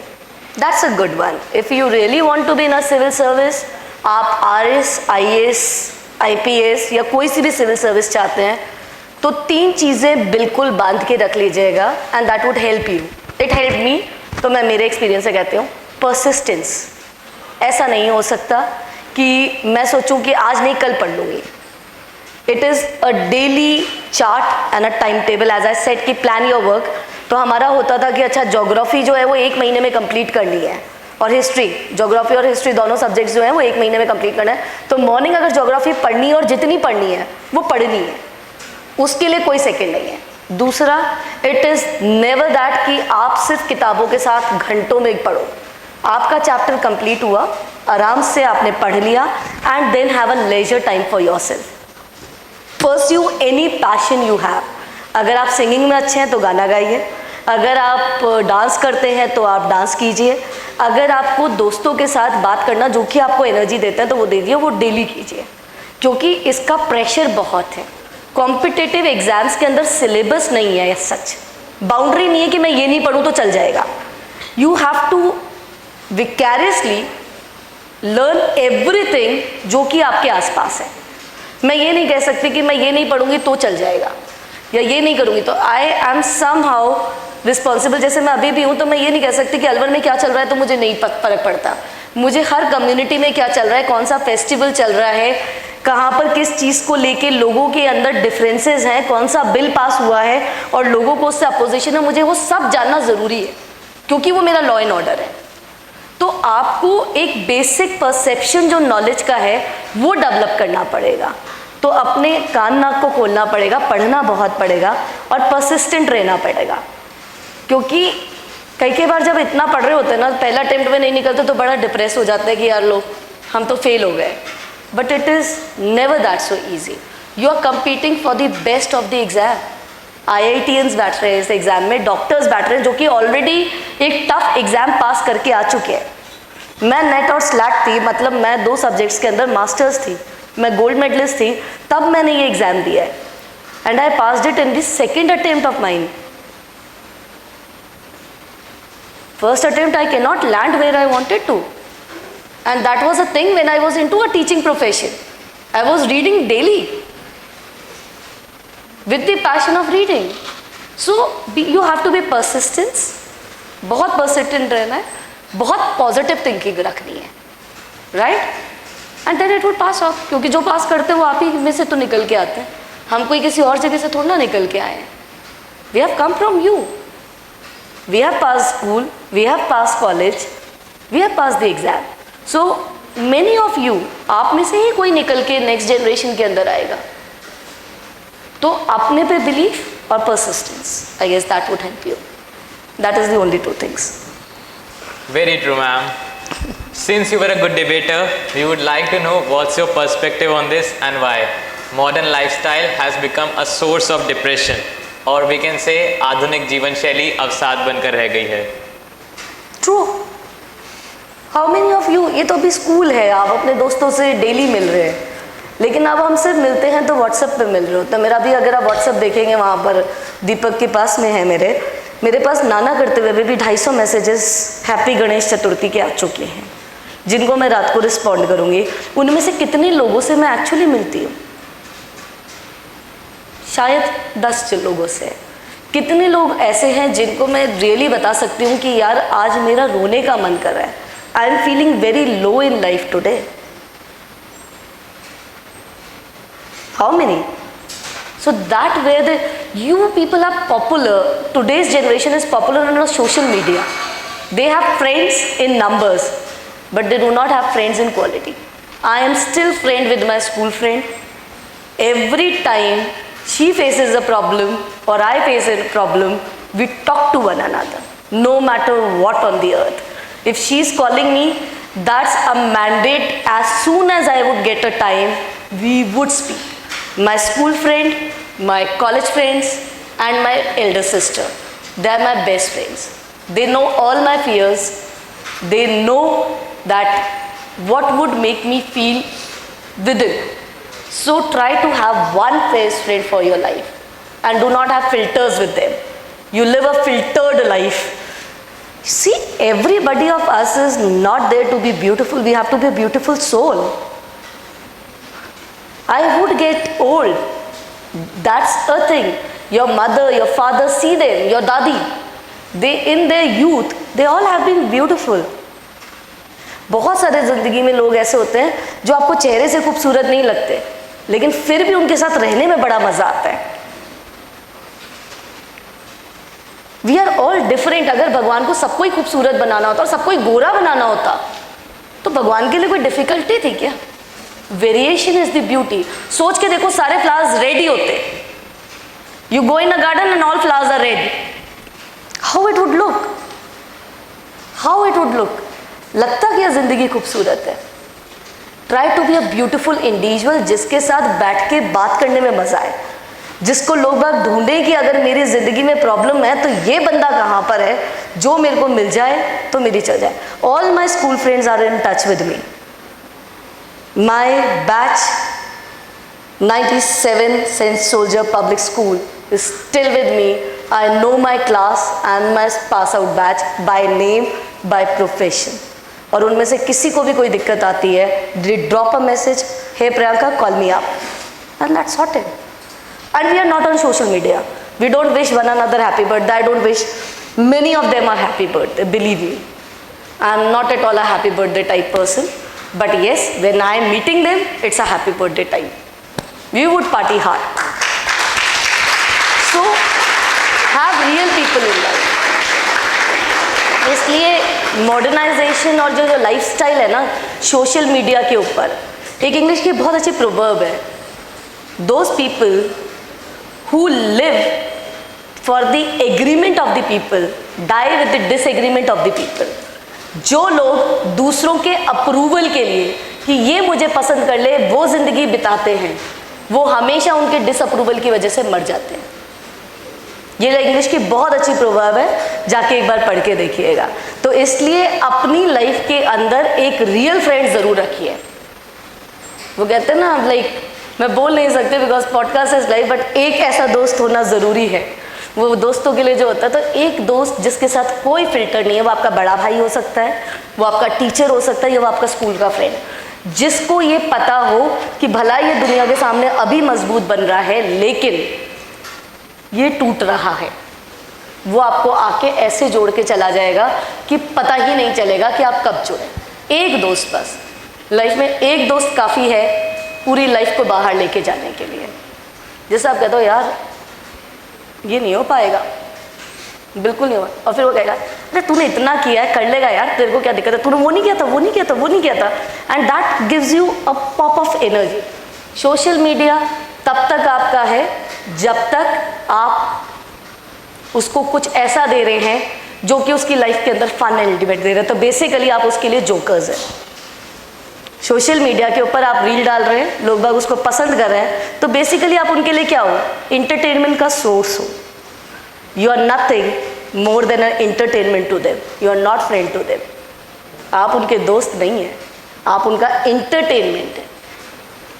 That's a good one. If you really want to be in a civil service, आप RS, IAS, IPS या कोई सी भी civil service चाहते हैं तो 3 चीज़ें बिल्कुल बांध के रख लीजिएगा and that would help you. It help me. तो मैं मेरे एक्सपीरियंस से कहती हूँ परसिस्टेंस. ऐसा नहीं हो सकता कि मैं सोचूं कि आज नहीं कल पढ़ लूँगी. It is a daily chart and a time table. As I said कि प्लान योर वर्क. तो हमारा होता था कि अच्छा ज्योग्राफी जो है वो 1 महीने में कंप्लीट करनी है, और हिस्ट्री, ज्योग्राफी और हिस्ट्री दोनों सब्जेक्ट्स जो हैं वो 1 महीने में कंप्लीट करना है. तो मॉर्निंग अगर ज्योग्राफी पढ़नी है और जितनी पढ़नी है वो पढ़नी है, उसके लिए कोई सेकेंड नहीं है. दूसरा, इट इज़ नेवर दैट कि आप सिर्फ किताबों के साथ घंटों में पढ़ो. आपका चैप्टर कंप्लीट हुआ, आराम से आपने पढ़ लिया, and then have a leisure time for yourself. pursue any passion you have. अगर आप सिंगिंग में अच्छे हैं तो गाना गाइए, अगर आप डांस करते हैं तो आप डांस कीजिए, अगर आपको दोस्तों के साथ बात करना जो कि आपको एनर्जी देता है तो वो दे दिए, वो डेली कीजिए, क्योंकि इसका प्रेशर बहुत है। कॉम्पिटिटिव एग्जाम्स के अंदर सिलेबस नहीं है, सच बाउंड्री नहीं है कि मैं ये नहीं पढ़ूँ तो चल जाएगा। You have to vicariously learn everything जो कि आपके आसपास है। मैं ये नहीं कह सकती कि मैं ये नहीं पढ़ूंगी तो चल जाएगा या ये नहीं करूँगी तो I am somehow responsible. जैसे मैं अभी भी हूँ तो मैं ये नहीं कह सकती कि अलवर में क्या चल रहा है तो मुझे नहीं फर्क पड़ता। मुझे हर कम्युनिटी में क्या चल रहा है, कौन सा फेस्टिवल चल रहा है, कहाँ पर किस चीज़ को लेके लोगों के अंदर डिफरेंसेस हैं, कौन सा बिल पास हुआ है और लोगों को उससे अपोजिशन है, मुझे वो सब जानना ज़रूरी है क्योंकि वो मेरा लॉ एंड ऑर्डर है। तो आपको एक बेसिक परसेप्शन जो नॉलेज का है वो डेवलप करना पड़ेगा। तो अपने कान नाक को खोलना पड़ेगा, पढ़ना बहुत पड़ेगा और परसिस्टेंट रहना पड़ेगा, क्योंकि कई बार जब इतना पढ़ रहे होते हैं ना, पहला अटेम्प्ट में नहीं निकलते तो बड़ा डिप्रेस हो जाता है कि यार लो हम तो फेल हो गए। But it is never that so easy. You are competing for the best of the exam. IITians बैठ रहे हैं इस एग्ज़ाम में, डॉक्टर्स बैठ रहे हैं जो कि ऑलरेडी एक टफ एग्ज़ाम पास करके आ चुके हैं। मैं नेट और स्लैट थी, मतलब मैं 2 सब्जेक्ट्स के अंदर मास्टर्स थी, मैं गोल्ड मेडलिस्ट थी, तब मैंने ये एग्ज़ाम दिया है and I passed it in the second attempt of mine. First attempt I cannot land where I wanted to, and that was a thing when I was into a teaching profession. I was reading daily with the passion of reading. So you have to be persistent, बहुत persistent रहना है, बहुत positive thinking रखनी है, right? And then it would pass off, क्योंकि जो पास करते हैं वो आप ही में से तो निकल के आते हैं, हम कोई किसी और जगह से थोड़ा ना निकल के आए हैं। We have come from you. We have passed school, we have passed college, we have passed the exam. So many of you, आप में से ही कोई निकल के नेक्स्ट जनरेशन के अंदर आएगा। तो अपने पे बिलीफ और persistence, I guess that would help you. That is the only 2 things. Very true, ma'am. Since you were a good debater, we would like to know what's your perspective on this and why modern lifestyle has become a source of depression. और we can say आधुनिक जीवन शैली अवसाद बनकर रह गई है। True. How many of you, ये तो अभी स्कूल है, आप अपने दोस्तों से डेली मिल रहे हैं, लेकिन अब हम सिर्फ मिलते हैं तो व्हाट्सएप पे मिल रहे हो। तो मेरा भी अगर आप व्हाट्सएप देखेंगे, वहाँ पर दीपक के पास में है, मेरे पास नाना करते हुए भी 250 मैसेजेस हैप्पी गणेश चतुर्थी के आ चुके हैं, जिनको मैं रात को रिस्पॉन्ड करूँगी। उनमें से कितने लोगों से मैं एक्चुअली मिलती हूँ? शायद 10 लोगों से। कितने लोग ऐसे हैं जिनको मैं रियली बता सकती हूँ कि यार आज मेरा रोने का मन कर रहा है, I am feeling very low in life today. How many? So that where you people are popular, today's generation is popular on social media. They have friends in numbers, but they do not have friends in quality. I am still friend with my school friend. Every time she faces a problem or I face a problem, we talk to one another, no matter what on the earth. If she is calling me, that's a mandate. As soon as I would get a time, we would speak. My school friend, my college friends, and my elder sister, they are my best friends. They know all my fears. They know that what would make me feel within. So try to have one best friend for your life and do not have filters with them. You live a filtered life. See, everybody of us is not there to be beautiful. We have to be a beautiful soul. I would get old. That's a thing. Your mother, your father, see them, your dadi. They in their youth, they all have been beautiful. बहुत सारे ज़िंदगी में लोग ऐसे होते हैं जो आपको चेहरे से खूबसूरत नहीं लगते, लेकिन फिर भी उनके साथ रहने में बड़ा मज़ा आता है। We are all different. अगर भगवान को सबको ही खूबसूरत बनाना होता और सबको ही गोरा बनाना होता तो भगवान के लिए कोई डिफिकल्टी थी क्या? Variation is the beauty. सोच के देखो, सारे फ्लावर्स रेड ही होते। You go in a garden and all flowers are red, how it would look? How it would look? लगता क्या जिंदगी खूबसूरत है? Try to be a beautiful individual जिसके साथ बैठ के बात करने में मजा आए, जिसको लोग बाग ढूंढें कि अगर मेरी जिंदगी में प्रॉब्लम है तो ये बंदा कहाँ पर है, जो मेरे को मिल जाए तो मेरी चल जाए. All my school friends are in touch with me. My batch 97 St. Soldier Public School is still with me. I know my class and my pass out batch by name, by profession. और उनमें से किसी को भी कोई दिक्कत आती है, drop a message, hey Priyanka, call me up, and that's sorted. And we are not on social media. We don't wish one another happy birthday. I don't wish many of them are happy birthday, believe me. I am not at all a happy birthday type person. But yes, when I am meeting them, it's a happy birthday time. We would party hard. So, have real people in life. इसलिए modernisation और जो lifestyle है ना social media के ऊपर, एक English की बहुत अच्छी प्रोवर्ब है, those people who live for the agreement of the people die with the disagreement of the people. जो लोग दूसरों के अप्रूवल के लिए कि ये मुझे पसंद कर ले वो जिंदगी बिताते हैं, वो हमेशा उनके डिसअप्रूवल की वजह से मर जाते हैं. ये इंग्लिश की बहुत अच्छी प्रोवर्ब है, जाके एक बार पढ़ के देखिएगा. तो इसलिए अपनी लाइफ के अंदर एक रियल फ्रेंड जरूर रखिए. वो कहते हैं ना, लाइक मैं बोल नहीं सकती because podcast is life, but एक ऐसा दोस्त होना ज़रूरी है. वो दोस्तों के लिए जो होता है, तो एक दोस्त जिसके साथ कोई फिल्टर नहीं है, वो आपका बड़ा भाई हो सकता है, वो आपका टीचर हो सकता है, या वो आपका स्कूल का फ्रेंड, जिसको ये पता हो कि भला ये दुनिया के सामने अभी मजबूत बन रहा है लेकिन ये टूट रहा है. वो आपको आके ऐसे जोड़ के चला जाएगा कि पता ही नहीं चलेगा कि आप कब जुड़े. एक दोस्त बस लाइफ में, एक दोस्त काफ़ी है पूरी लाइफ को बाहर लेके जाने के लिए. जैसे आप कहते हो यार ये नहीं हो पाएगा, बिल्कुल नहीं होगा, और फिर वो कहेगा अरे तूने इतना किया है, कर लेगा यार, तेरे को क्या दिक्कत है, तूने वो नहीं किया था, वो नहीं किया था, वो नहीं किया था. And that gives you a pop of energy. Social media तब तक आपका है जब तक आप उसको कुछ ऐसा दे रहे हैं जो कि उसकी लाइफ के अंदर फन एंड एलिमेंट दे रहे हैं. तो बेसिकली आप उसके लिए जोकर्स हैं. सोशल मीडिया के ऊपर आप रील डाल रहे हैं, लोग बाग उसको पसंद कर रहे हैं, तो बेसिकली आप उनके लिए क्या हो, इंटरटेनमेंट का सोर्स हो. You are nothing more than an entertainment to them, you are not friend to them. आप उनके दोस्त नहीं हैं, आप उनका एंटरटेनमेंट है.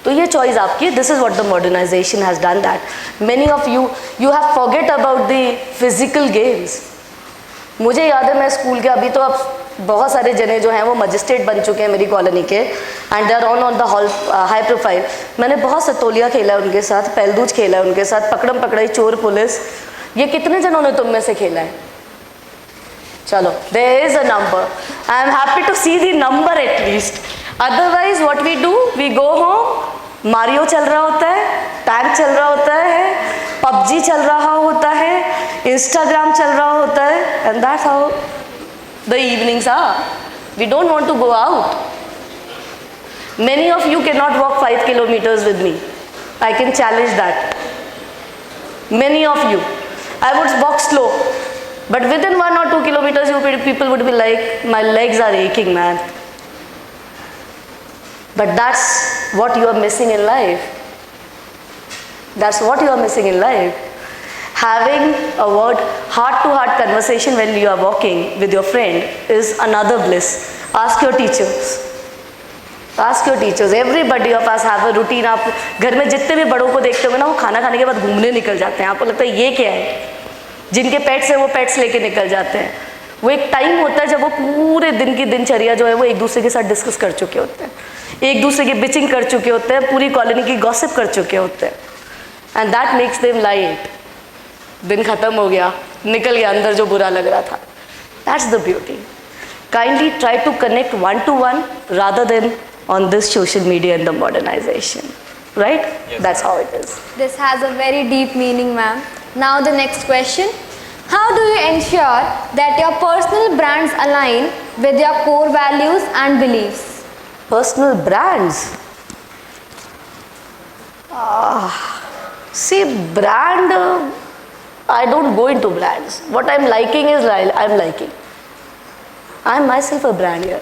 तो ये चॉइस आपकी. This is what the modernisation has done, that many of you have forget about the physical games. मुझे याद है मैं स्कूल के, अभी तो अब बहुत सारे जने जो हैं वो मजिस्ट्रेट बन चुके हैं मेरी कॉलोनी के, and they are on the whole high profile. मैंने बहुत सतोलिया खेला है उनके साथ, पहलदूज खेला है उनके साथ, पकड़म पकड़ाई, चोर पुलिस. ये कितने जनों ने तुम में से खेला है? चलो, there is a number. I am happy to see the number at least. Otherwise what we do, we go home, Mario चल रहा होता है, टैग चल रहा होता है, पबजी चल रहा होता है, इंस्टाग्राम चल रहा होता है, and that's how the evenings are. We don't want to go out. Many of you cannot walk 5 kilometers with me. I can challenge that. Many of you. I would walk slow. But within 1 or 2 kilometers, you people would be like, my legs are aching, man. But that's what you are missing in life. That's what you are missing in life. Having a word, heart-to-heart conversation when you are walking with your friend is another bliss. Ask your teachers. Ask your teachers. Everybody of us have a routine. आप घर में जितने भी बड़ों को देखते होंगे ना, वो खाना खाने के बाद घूमने निकल जाते हैं. आपको लगता है ये क्या है? जिनके पेट्स हैं वो पेट्स लेके निकल जाते हैं. वो एक टाइम होता है जब वो पूरे दिन की दिनचर्या जो है वो एक दूसरे के साथ डिस्कस कर चुके होते हैं, एक दूसरे की बिचिंग कर चुके होते हैं, पूरी कॉलोनी की गॉसिप कर चुके होते हैं. And that makes them light. दिन खत्म हो गया, निकल गया अंदर जो बुरा लग रहा था. That's the beauty. Kindly try to connect one to one rather than on this social media and the modernization. Right? Yes, that's how it is. This has a very deep meaning, ma'am. Now the next question. How do you ensure that your personal brands align with your core values and beliefs? Personal brands. See, brand, I don't go into brands. What I'm liking is I'm liking. I'm myself a brand here.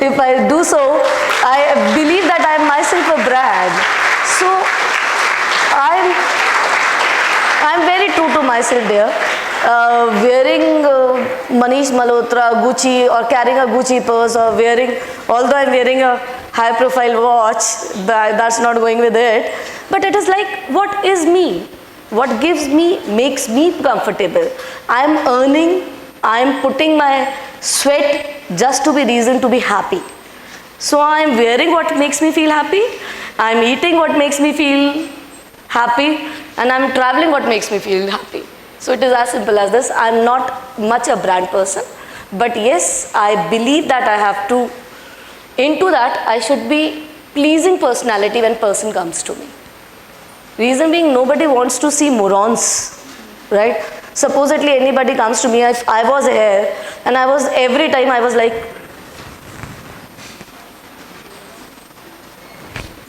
If I do so, I believe that I'm myself a brand. So I'm very true to myself there. Wearing Manish Malhotra Gucci or carrying a Gucci purse or although I'm wearing a high profile watch, that's not going with it. But it is like, what is me? What gives me, makes me comfortable. I'm earning, I'm putting my sweat just to be reason to be happy. So I'm wearing what makes me feel happy, I'm eating what makes me feel happy, and I'm traveling what makes me feel happy. So it is as simple as this. I'm not much a brand person, but yes, I believe that I have to, into that, I should be pleasing personality when person comes to me. Reason being, nobody wants to see morons, right? Supposedly anybody comes to me, if I was here, and every time I was like,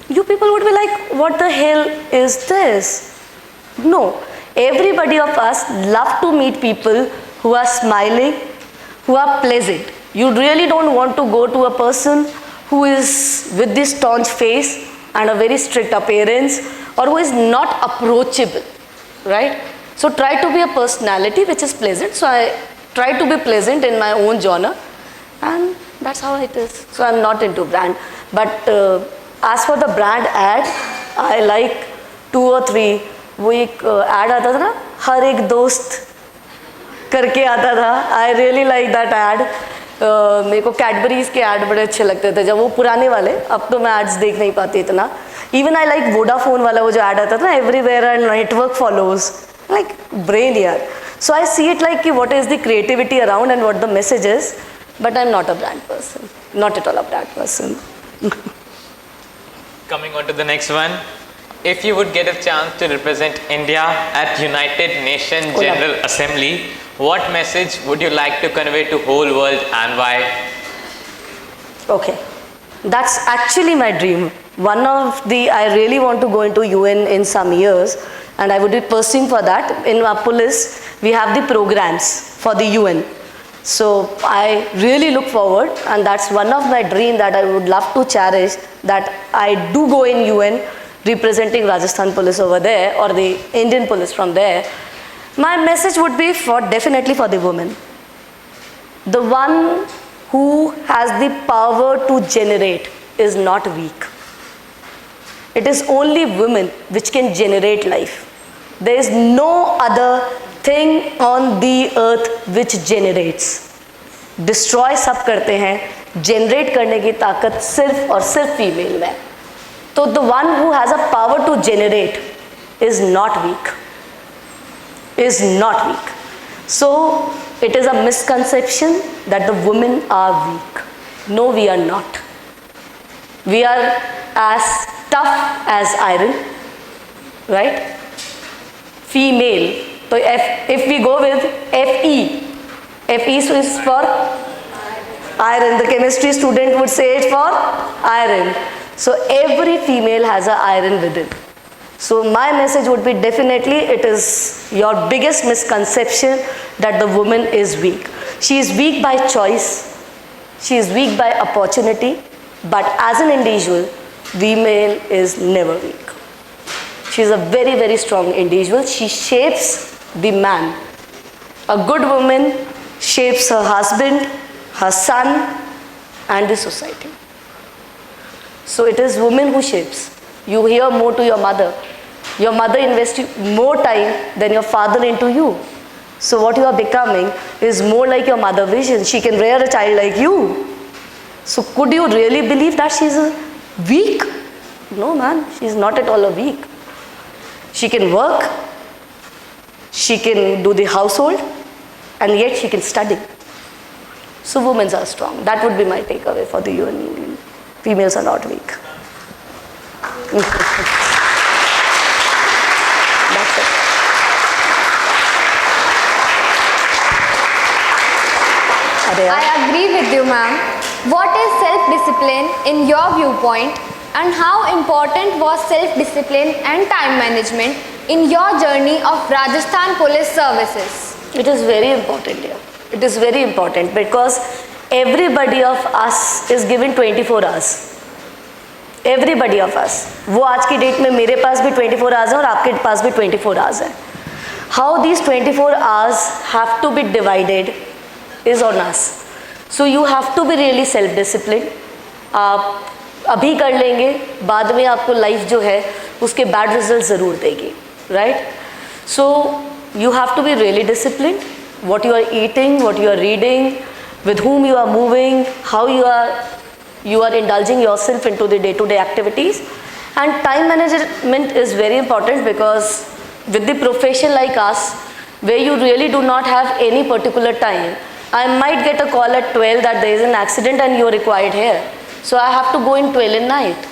you people would be like, what the hell is this? No, everybody of us love to meet people who are smiling, who are pleasant. You really don't want to go to a person who is with this staunch face and a very strict appearance, or who is not approachable, right? So try to be a personality which is pleasant. So I try to be pleasant in my own genre, and that's how it is. So I'm not into brand. But as for the brand ad, I like 2 or 3. वो एक ad आता था ना, हर एक दोस्त करके आता था. I really like that ad. मेरे को कैडबरीज के ऐड बड़े अच्छे लगते थे जब वो पुराने वाले. अब तो मैं एड्स देख नहीं पाती इतना. इवन आई लाइक वोडाफोन वाला वो जो ऐड आता था ना, everywhere and network follows, like brain यार. सो आई सी इट लाइक कि what is the creativity around and what the message is, but I am not a brand person, not at all a brand person. Coming on to the next one. If you would get a chance to represent India at United Nations General Assembly, what message would you like to convey to whole world and why? Okay, that's actually my dream. I really want to go into UN in some years, and I would be pursuing for that. In our police, we have the programs for the UN. So I really look forward, and that's one of my dreams that I would love to cherish, that I do go in UN representing Rajasthan police over there, or the Indian police from there. My message would be definitely for the women. The one who has the power to generate is not weak. It is only women which can generate life. There is no other thing on the earth which generates. Destroy सब करते हैं, generate करने की ताकत सिर्फ और सिर्फ female में. So the one who has a power to generate is not weak. So it is a misconception that the women are weak. No, we are not. We are as tough as iron, right? Female. So if we go with FE is for iron. The chemistry student would say it for iron. So every female has an iron within. So my message would be definitely, it is your biggest misconception that the woman is weak. She is weak by choice. She is weak by opportunity. But as an individual, female is never weak. She is a very, very strong individual. She shapes the man. A good woman shapes her husband, her son, and the society. So it is women who shapes. You hear more to your mother. Your mother invests more time than your father into you. So what you are becoming is more like your mother vision. She can rear a child like you. So could you really believe that she is weak? No, man, she is not at all a weak. She can work, she can do the household, and yet she can study. So women are strong. That would be my takeaway for the UN. Females are not weak. That's it. I agree with you, ma'am. What is self-discipline in your viewpoint, and how important was self-discipline and time management in your journey of Rajasthan Police Services? It is very important here. It is very important because everybody of us is given 24 hours. Everybody of us. वो आज की date में मेरे पास भी 24 hours है और आपके पास भी 24 hours है. How these 24 hours have to be divided is on us. So you have to be really self-disciplined. आप अभी कर लेंगे, बाद में आपको लाइफ जो है उसके बैड रिजल्ट ज़रूर देगी, right? So you have to be really disciplined. what you are eating, what you are reading, with whom you are moving, how you are indulging yourself into the day-to-day activities. And time management is very important because with the profession like us, where you really do not have any particular time, I might get a call at 12 that there is an accident and you are required here. So I have to go in 12 in night.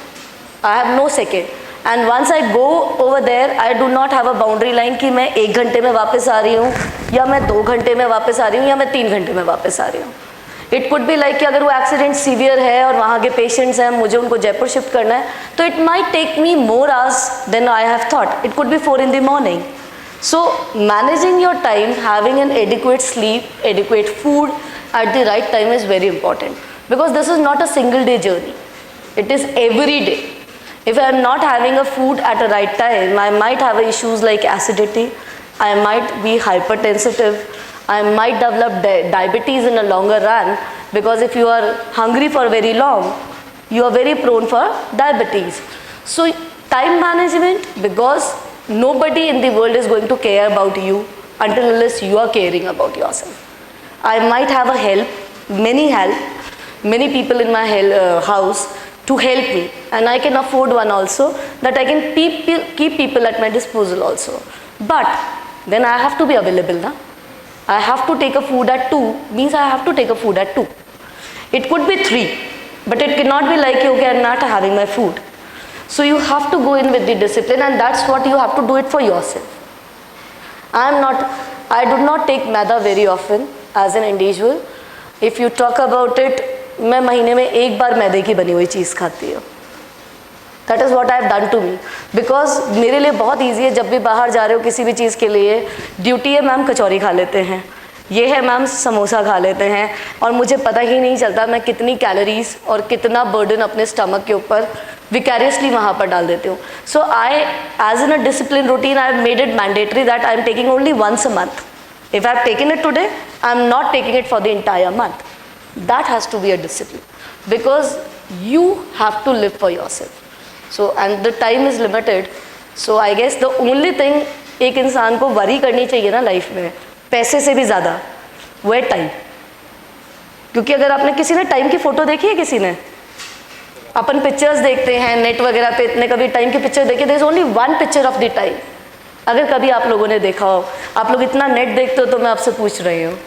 I have no second. And once I go over there, I do not have a boundary line कि मैं 1 घंटे में वापस आ रही हूँ या मैं 2 घंटे में वापस आ रही हूँ या मैं 3 घंटे में वापस आ रही हूँ. इट कुड बी लाइक कि अगर वो एक्सीडेंट सीवियर है और वहाँ के पेशेंट्स हैं, मुझे उनको जयपुर शिफ्ट करना है, तो it might take me more hours than I have thought. It could be 4 in the morning. So managing your time, having an adequate sleep, adequate food at the right time is very important because this is not a single day journey. It is every day. If I am not having a food at a right time, I might have issues like acidity, I might be hypertensive, I might develop diabetes in a longer run because if you are hungry for very long, you are very prone for diabetes. So time management, because nobody in the world is going to care about you until unless you are caring about yourself. I might have a help, many people in my house to help me, and I can afford one also that I can keep people at my disposal also. But then I have to be available na. I have to take a food at 2 means I have to take a food at 2. It could be 3, but it cannot be like okay, I'm not having my food. So you have to go in with the discipline, and that's what you have to do it for yourself. I do not take maida very often as an individual. If you talk about it, मैं महीने में 1 बार मैदे की बनी हुई चीज़ खाती हूँ. That is what I have done to me because मेरे लिए बहुत ईजी है. जब भी बाहर जा रहे हो किसी भी चीज़ के लिए, ड्यूटी है मैम कचौरी खा लेते हैं, ये है मैम समोसा खा लेते हैं, और मुझे पता ही नहीं चलता मैं कितनी कैलोरीज और कितना बर्डन अपने स्टमक के ऊपर विकैरियसली वहाँ पर डाल देती हूँ. So I as in a discipline routine I have made it mandatory that I am taking only once a month. If I have taken it today I am not taking it for the entire month. That has to be a discipline because you have to live for yourself. So and the time is limited. So I guess the only thing एक इंसान को worry करनी चाहिए ना life में पैसे से भी ज़्यादा, वो है टाइम. क्योंकि अगर आपने किसी ने टाइम की फ़ोटो देखी है, किसी ने, अपन पिक्चर्स देखते हैं नेट वगैरह पे, इतने कभी टाइम की पिक्चर देखी, there is only one picture of the time. अगर कभी आप लोगों ने देखा हो, आप लोग इतना नेट देखते हो तो मैं आपसे पूछ रही हूँ.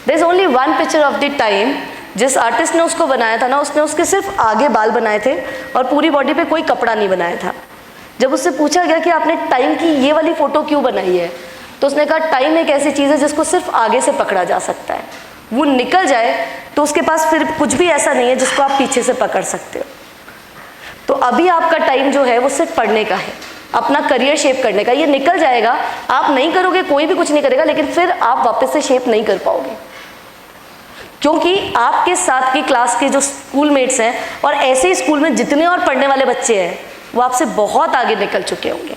There is only one picture of the time. जिस आर्टिस्ट ने उसको बनाया था ना, उसने उसके सिर्फ आगे बाल बनाए थे और पूरी बॉडी पे कोई कपड़ा नहीं बनाया था. जब उससे पूछा गया कि आपने टाइम की ये वाली फ़ोटो क्यों बनाई है, तो उसने कहा टाइम एक ऐसी चीज़ है जिसको सिर्फ आगे से पकड़ा जा सकता है. वो निकल जाए तो उसके पास फिर कुछ भी ऐसा नहीं है जिसको आप पीछे से पकड़ सकते हो. तो अभी आपका टाइम जो है वो सिर्फ पढ़ने का है, अपना करियर शेप करने का. ये निकल जाएगा, आप नहीं करोगे, कोई भी कुछ नहीं करेगा, लेकिन फिर आप वापस से शेप नहीं कर पाओगे क्योंकि आपके साथ की क्लास के जो स्कूल मेट्स हैं और ऐसे ही स्कूल में जितने और पढ़ने वाले बच्चे हैं वो आपसे बहुत आगे निकल चुके होंगे.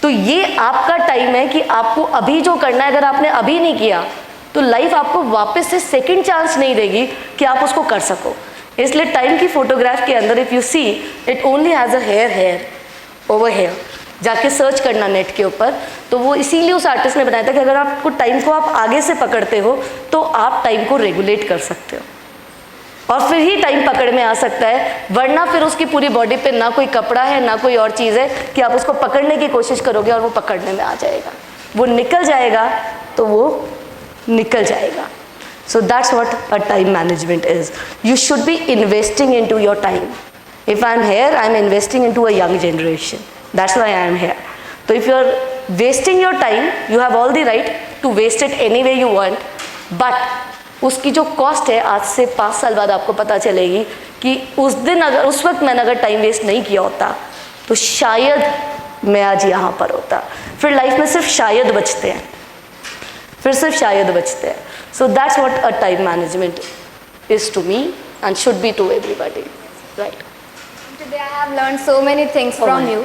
तो ये आपका टाइम है कि आपको अभी जो करना है. अगर आपने अभी नहीं किया तो लाइफ आपको वापस से सेकंड चांस नहीं देगी कि आप उसको कर सको. इसलिए टाइम की फोटोग्राफ के अंदर if you see it only has a hair over here. जाके सर्च करना नेट के ऊपर, तो वो इसीलिए उस आर्टिस्ट ने बनाया था कि अगर आपको टाइम को आप आगे से पकड़ते हो तो आप टाइम को रेगुलेट कर सकते हो और फिर ही टाइम पकड़ में आ सकता है. वरना फिर उसकी पूरी बॉडी पे ना कोई कपड़ा है ना कोई और चीज़ है कि आप उसको पकड़ने की कोशिश करोगे और वो पकड़ने में आ जाएगा. वो निकल जाएगा तो वो निकल जाएगा. So that's what a time management is. You should be investing into your time. If I am here I am investing into a young generation. That's why I am here. So if you are wasting your time, you have all the right to waste it any way you want. But उसकी जो cost है आज से 5 साल बाद आपको पता चलेगी कि उस वक्त मैंने अगर टाइम वेस्ट नहीं किया होता तो शायद मैं आज यहाँ पर होता. फिर लाइफ में सिर्फ शायद बचते हैं. फिर सिर्फ शायद बचते हैं. So that's what a time management is to me and should be to everybody, right? Today I have learned so many things from you.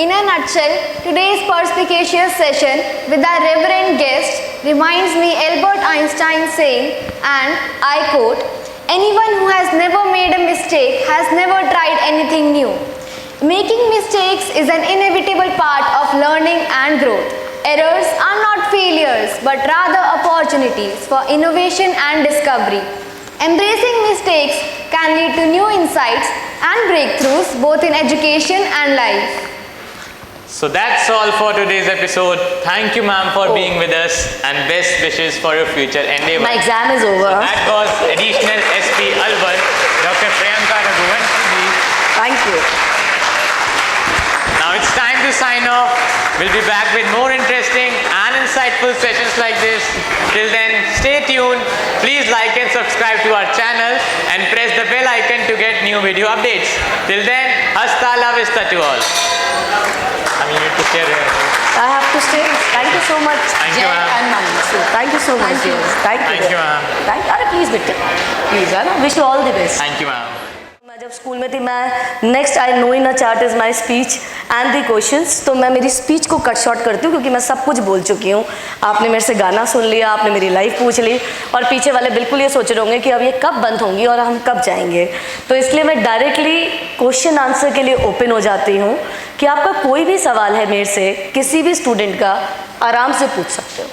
In a nutshell, today's perspicacious session with our reverend guest reminds me Albert Einstein saying, and I quote, "Anyone who has never made a mistake has never tried anything new." Making mistakes is an inevitable part of learning and growth. Errors are not failures, but rather opportunities for innovation and discovery. Embracing mistakes can lead to new insights and breakthroughs both in education and life. So that's all for today's episode. Thank you, ma'am, for being with us, and best wishes for your future endeavor. My exam is over. That was Additional SP Alwar, Dr. Priyanka Raghuvanshi. Thank you. Now it's time to sign off. We'll be back with more interesting and insightful sessions like this. Till then, stay tuned. Please like and subscribe to our channel and press the bell icon to get new video updates. Till then, hasta la vista to all. You need to share here. I have to stay. Thank you so much. Thank you, Jay ma'am. and Mami. Thank you so much. Dears. Thank you. Thank you, ma'am. Please, bitte. Please, है ना? Wish you all the best. Thank you, ma'am. मैं जब school में थी, मैं next I know in a chart is my speech and the questions. तो मैं मेरी स्पीच को कट शॉर्ट करती हूँ क्योंकि मैं सब कुछ बोल चुकी हूँ. आपने मेरे से गाना सुन लिया, आपने मेरी लाइफ पूछ ली, और पीछे वाले बिल्कुल ये सोच रहे होंगे कि अब ये कब बंद होंगी और हम कब जाएंगे. तो इसलिए मैं डायरेक्टली क्वेश्चन आंसर के लिए ओपन हो जाती हूँ कि आपका कोई भी सवाल है मेरे से, किसी भी स्टूडेंट का, आराम से पूछ सकते हो.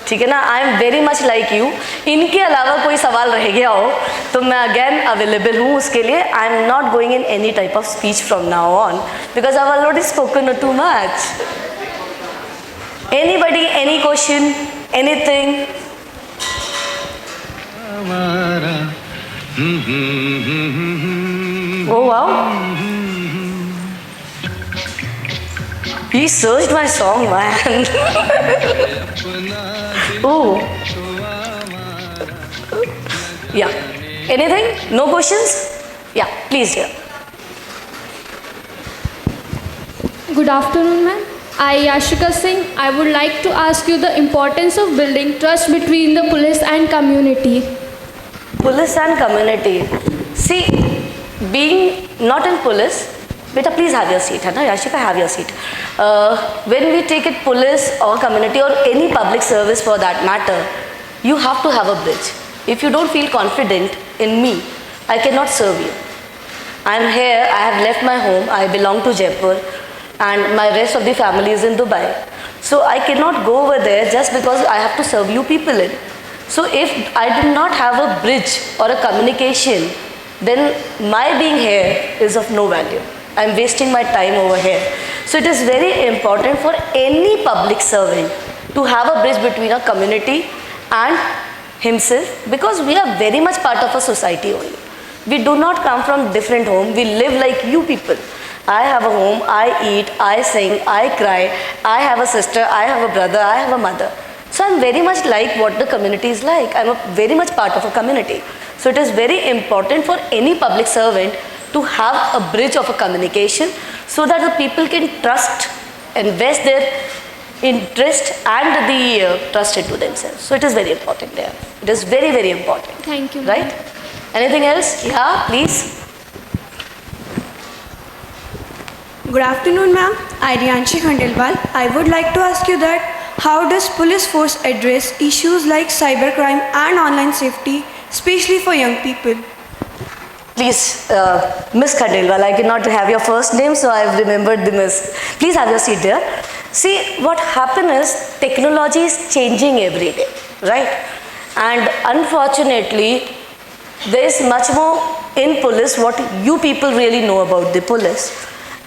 ठीक है ना? I am very much like you. इनके अलावा कोई सवाल रह गया हो तो मैं अगेन अवेलेबल हूँ उसके लिए. आई am not going in any type of speech from now on because I have already spoken too much. Anybody, any question, anything? Oh wow. He searched my song, man. Oh. Yeah. Anything? No questions? Yeah, please, dear. Good afternoon, ma'am. I, Yashika Singh, I would like to ask you the importance of building trust between the police and community. Police and community. See, being not in police, beta, please have your seat, है ना? Yashika, have your seat. When we take it police or community or any public service for that matter, you have to have a bridge. If you don't feel confident in me, I cannot serve you. I am here, I have left my home, I belong to Jaipur, and my rest of the family is in Dubai. So I cannot go over there just because I have to serve you people in. So if I do not have a bridge or a communication, then my being here is of no value. I am wasting my time over here. So it is very important for any public servant to have a bridge between a community and himself, because we are very much part of a society only. We do not come from different home. We live like you people. I have a home, I eat, I sing, I cry, I have a sister, I have a brother, I have a mother. So I am very much like what the community is like. I am very much part of a community. So it is very important for any public servant to have a bridge of a communication so that the people can trust, invest their interest and the trust into themselves. So it is very important there. It is very, very important. Thank you. Right? Anything else? Yeah, please. Good afternoon, ma'am. I, Riyanshi Khandelwal. I would like to ask you that how does police force address issues like cybercrime and online safety, especially for young people? Please, Miss Khandelwal, I cannot have your first name, so I have remembered the Miss. Please have your seat there. See, what happens is technology is changing every day, right? And unfortunately, there is much more in police what you people really know about the police.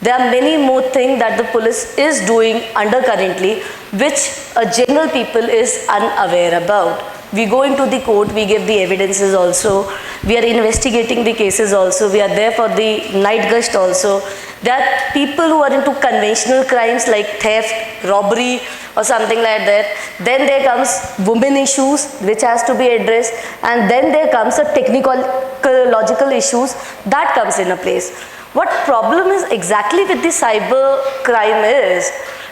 There are many more things that the police is doing undercurrently, which a general people is unaware about. We go into the court, we give the evidences also, we are investigating the cases also, we are there for the night gust also. There are people who are into conventional crimes like theft, robbery or something like that. Then there comes women issues which has to be addressed, and then there comes a technological issues that comes in a place. What problem is exactly with the cyber crime is,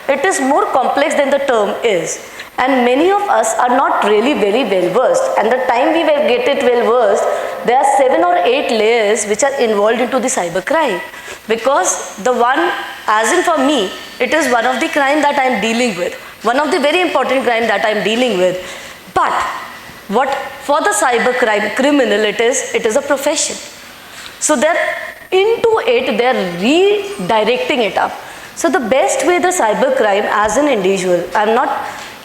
It is more complex than the term is. And many of us are not really very well versed. And the time we will get it well versed, there are 7 or 8 layers which are involved into the cyber crime. Because the one, as in for me, it is one of the crime that I am dealing with. One of the very important crime that I am dealing with. But what for the cyber crime criminal it is a profession. So they're into it, they're redirecting it up. So the best way the cyber crime as an individual, I'm not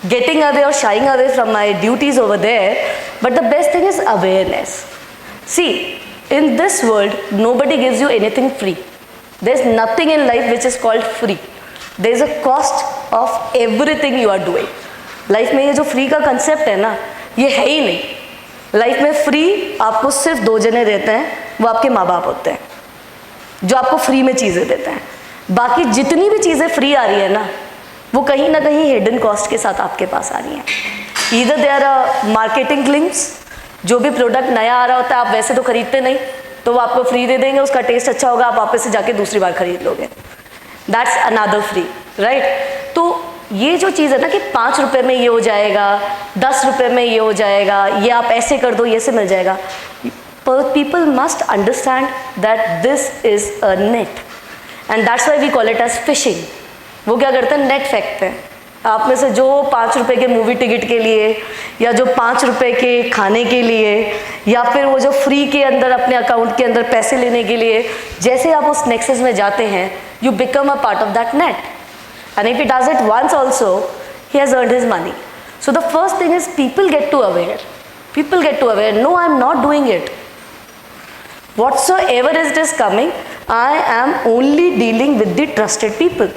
getting away or shying away from my duties over there, but the best thing is awareness. See, in this world, nobody gives you anything free. There's nothing in life which is called free. There's a cost of everything you are doing. Life में ये जो free का concept है ना, ये है ही नहीं। Life में फ्री आपको सिर्फ 2 जने देते हैं, वो आपके माँ बाप होते हैं जो आपको फ्री में चीज़ें देते हैं। बाकी जितनी भी चीज़ें फ्री आ रही है ना, वो कहीं ना कहीं हिडन कॉस्ट के साथ आपके पास आ रही हैं। Either they are marketing links, जो भी प्रोडक्ट नया आ रहा होता है आप वैसे तो खरीदते नहीं, तो वो आपको फ्री दे देंगे, उसका टेस्ट अच्छा होगा, आप वापस से जाके दूसरी बार खरीद लोगे। That's another free, right. तो ये जो चीज़ है ना कि 5 रुपये में ये हो जाएगा, 10 रुपये में ये हो जाएगा, ये आप ऐसे कर दो, ये से मिल जाएगा। People must understand that this is a net and that's why we call it as fishing. वो क्या करते हैं, नेट फेंकते हैं। आप में से जो 5 रुपये के मूवी टिकट के लिए, या जो 5 रुपये के खाने के लिए, या फिर वो जो फ्री के अंदर अपने अकाउंट के अंदर पैसे लेने के लिए, जैसे आप उस नेक्सस में जाते हैं, you become a part of that net. And if he does it once also, he has earned his money. So the first thing is people get to aware. People get to aware, no, I am not doing it. Whatsoever it is coming, I am only dealing with the trusted people.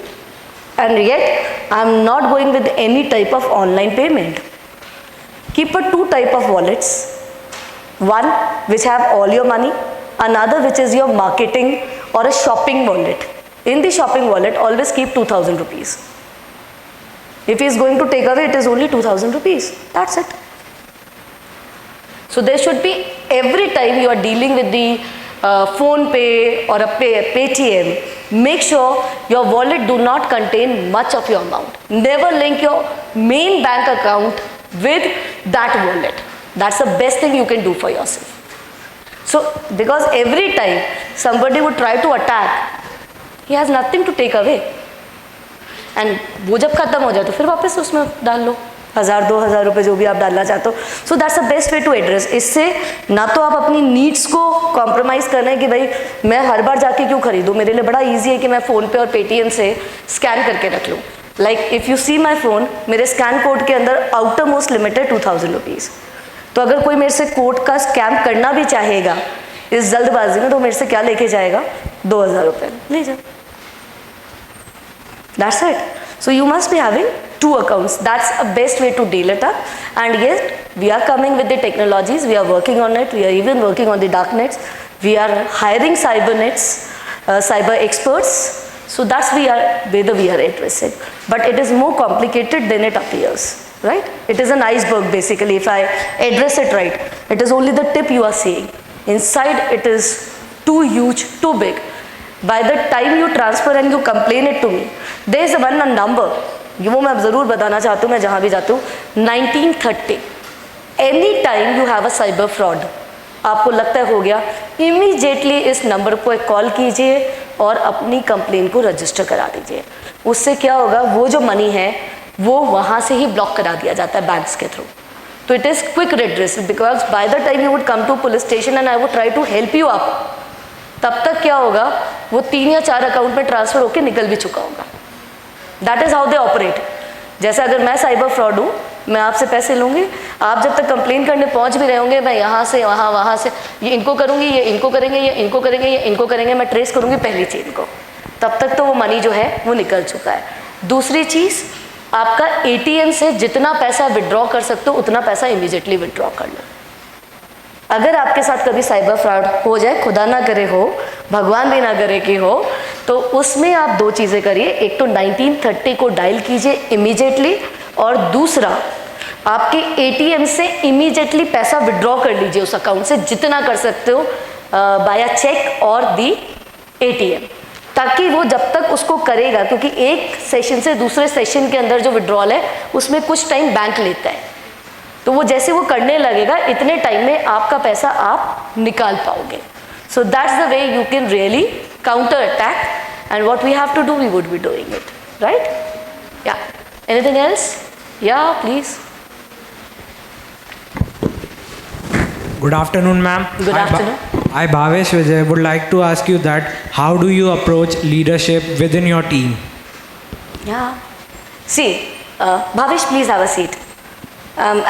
And yet, I am not going with any type of online payment. Keep a 2 type of wallets. One which have all your money, another which is your marketing or a shopping wallet. In the shopping wallet, always keep 2000 rupees. If he is going to take away, it is only 2000 rupees. That's it. So there should be, every time you are dealing with the phone pay or a Paytm, make sure your wallet do not contain much of your amount. Never link your main bank account with that wallet. That's the best thing you can do for yourself. So because every time somebody would try to attack, he has nothing to take away. And वो जब खत्म हो जाए तो फिर वापस उसमें डाल लो 1000-2000 रुपये जो भी आप डालना चाहते हो। So that's the best way to address. इससे ना तो आप अपनी नीड्स को कॉम्प्रोमाइज़ कर रहे हैं कि भाई मैं हर बार जाके क्यों खरीदूँ, मेरे लिए बड़ा ईजी है कि मैं फ़ोन पे और पेटीएम से स्कैन करके रख लूँ। Like if you see my phone, मेरे स्कैन कोड के अंदर आउटर मोस्ट लिमिट है 2000 रुपीज़। तो अगर कोई मेरे से कोड का स्कैम करना भी चाहेगा इस जल्दबाजी में, तो मेरे से क्या लेके जाएगा, 2000 रुपये ले जाओ। That's it. So you must be having 2 accounts. That's a best way to deal it up. And yes, we are coming with the technologies. We are working on it. We are even working on the dark nets. We are hiring cybernets, cyber experts. So that's whether we are addressing. But it is more complicated than it appears, right? It is an iceberg basically. If I address it right, it is only the tip you are seeing. Inside it is too huge, too big. By the time you transfer and you complain it to me, there is one number, वो मैं ज़रूर बताना चाहती हूँ, मैं जहाँ भी जाती हूँ, 1930. Any time you have a cyber fraud, आपको लगता है हो गया, immediately इस नंबर को एक कॉल कीजिए और अपनी कंप्लेन को रजिस्टर करा दीजिए। उससे क्या होगा, वो जो मनी है वो वहाँ से ही ब्लॉक करा दिया जाता है बैंक्स के थ्रू। तो it is quick redress because by the time you would come to police station and I would try to help you up, तब तक क्या होगा, वो 3 या 4 अकाउंट में ट्रांसफ़र होकर निकल भी चुका होगा। That is how they operate. जैसे अगर मैं साइबर फ्रॉड हूँ, मैं आपसे पैसे लूँगी, आप जब तक कंप्लेन करने पहुँच भी रहे होंगे, मैं यहाँ से वहाँ, वहाँ से ये इनको करूँगी, ये इनको करेंगे, ये इनको करेंगे, ये इनको करेंगे, मैं ट्रेस करूँगी पहली चेन को, तब तक तो वो मनी जो है वो निकल चुका है। दूसरी चीज़, आपका ATM से जितना पैसा विड्रॉ कर सकते हो उतना पैसा इमीडिएटली विड्रॉ कर लो। अगर आपके साथ कभी साइबर फ्रॉड हो जाए, खुदा ना करे हो, भगवान भी ना करे कि हो, तो उसमें आप 2 चीज़ें करिए। एक तो 1930 को डायल कीजिए इमीडिएटली, और दूसरा आपके ATM से इमीडिएटली पैसा विड्रॉ कर लीजिए उस अकाउंट से, जितना कर सकते हो बाया चेक और दी ATM। ताकि वो जब तक उसको करेगा, क्योंकि एक सेशन से दूसरे सेशन के अंदर जो विड्रॉल है उसमें कुछ टाइम बैंक लेता है, तो वो जैसे वो करने लगेगा इतने टाइम में आपका पैसा आप निकाल पाओगे. So that's the way you can really counter attack, and what we have to do, we would be doing it, right? या एनीथिंग एल्स? या please. Good afternoon, ma'am. Good afternoon. I, Bhavesh Vijay, would like to ask you that how do you approach leadership within your team? Yeah. See, Bhavesh, please have a seat.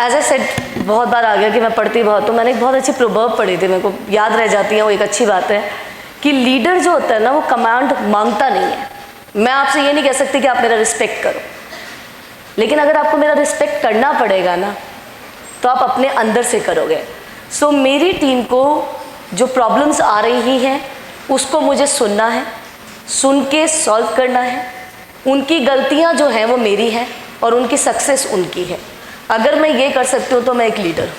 As I said, बहुत बार आ गया कि मैं पढ़ती बहुत, तो मैंने एक बहुत अच्छी प्रोवर्ब पढ़ी थी, मेरे को याद रह जाती है, वो एक अच्छी बात है कि लीडर जो होता है ना वो कमांड मांगता नहीं है. मैं आपसे ये नहीं कह सकती कि आप मेरा रिस्पेक्ट करो, लेकिन अगर आपको मेरा रिस्पेक्ट करना पड़ेगा ना तो आप अपने अंदर से करोगे. सो मेरी टीम को जो प्रॉब्लम्स आ रही हैं उसको मुझे सुनना है, सुन के सॉल्व करना है. उनकी गलतियां जो हैं वो मेरी हैं और उनकी सक्सेस उनकी है. अगर मैं ये कर सकती हूँ तो मैं एक लीडर हूँ.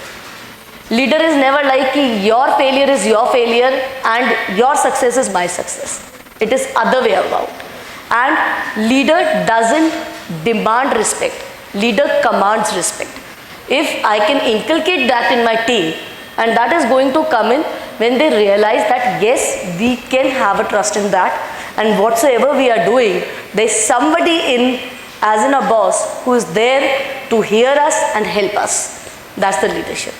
लीडर इज़ नेवर लाइक कि your failure is your failure and your success is my success. It is other way about. And leader doesn't demand respect, leader commands respect. If I can inculcate that in my team, and that is going to come in when they realize that yes, we can have a trust in that, and whatsoever we are doing, there's somebody in, as in a boss, who is there to hear us and help us. That's the leadership.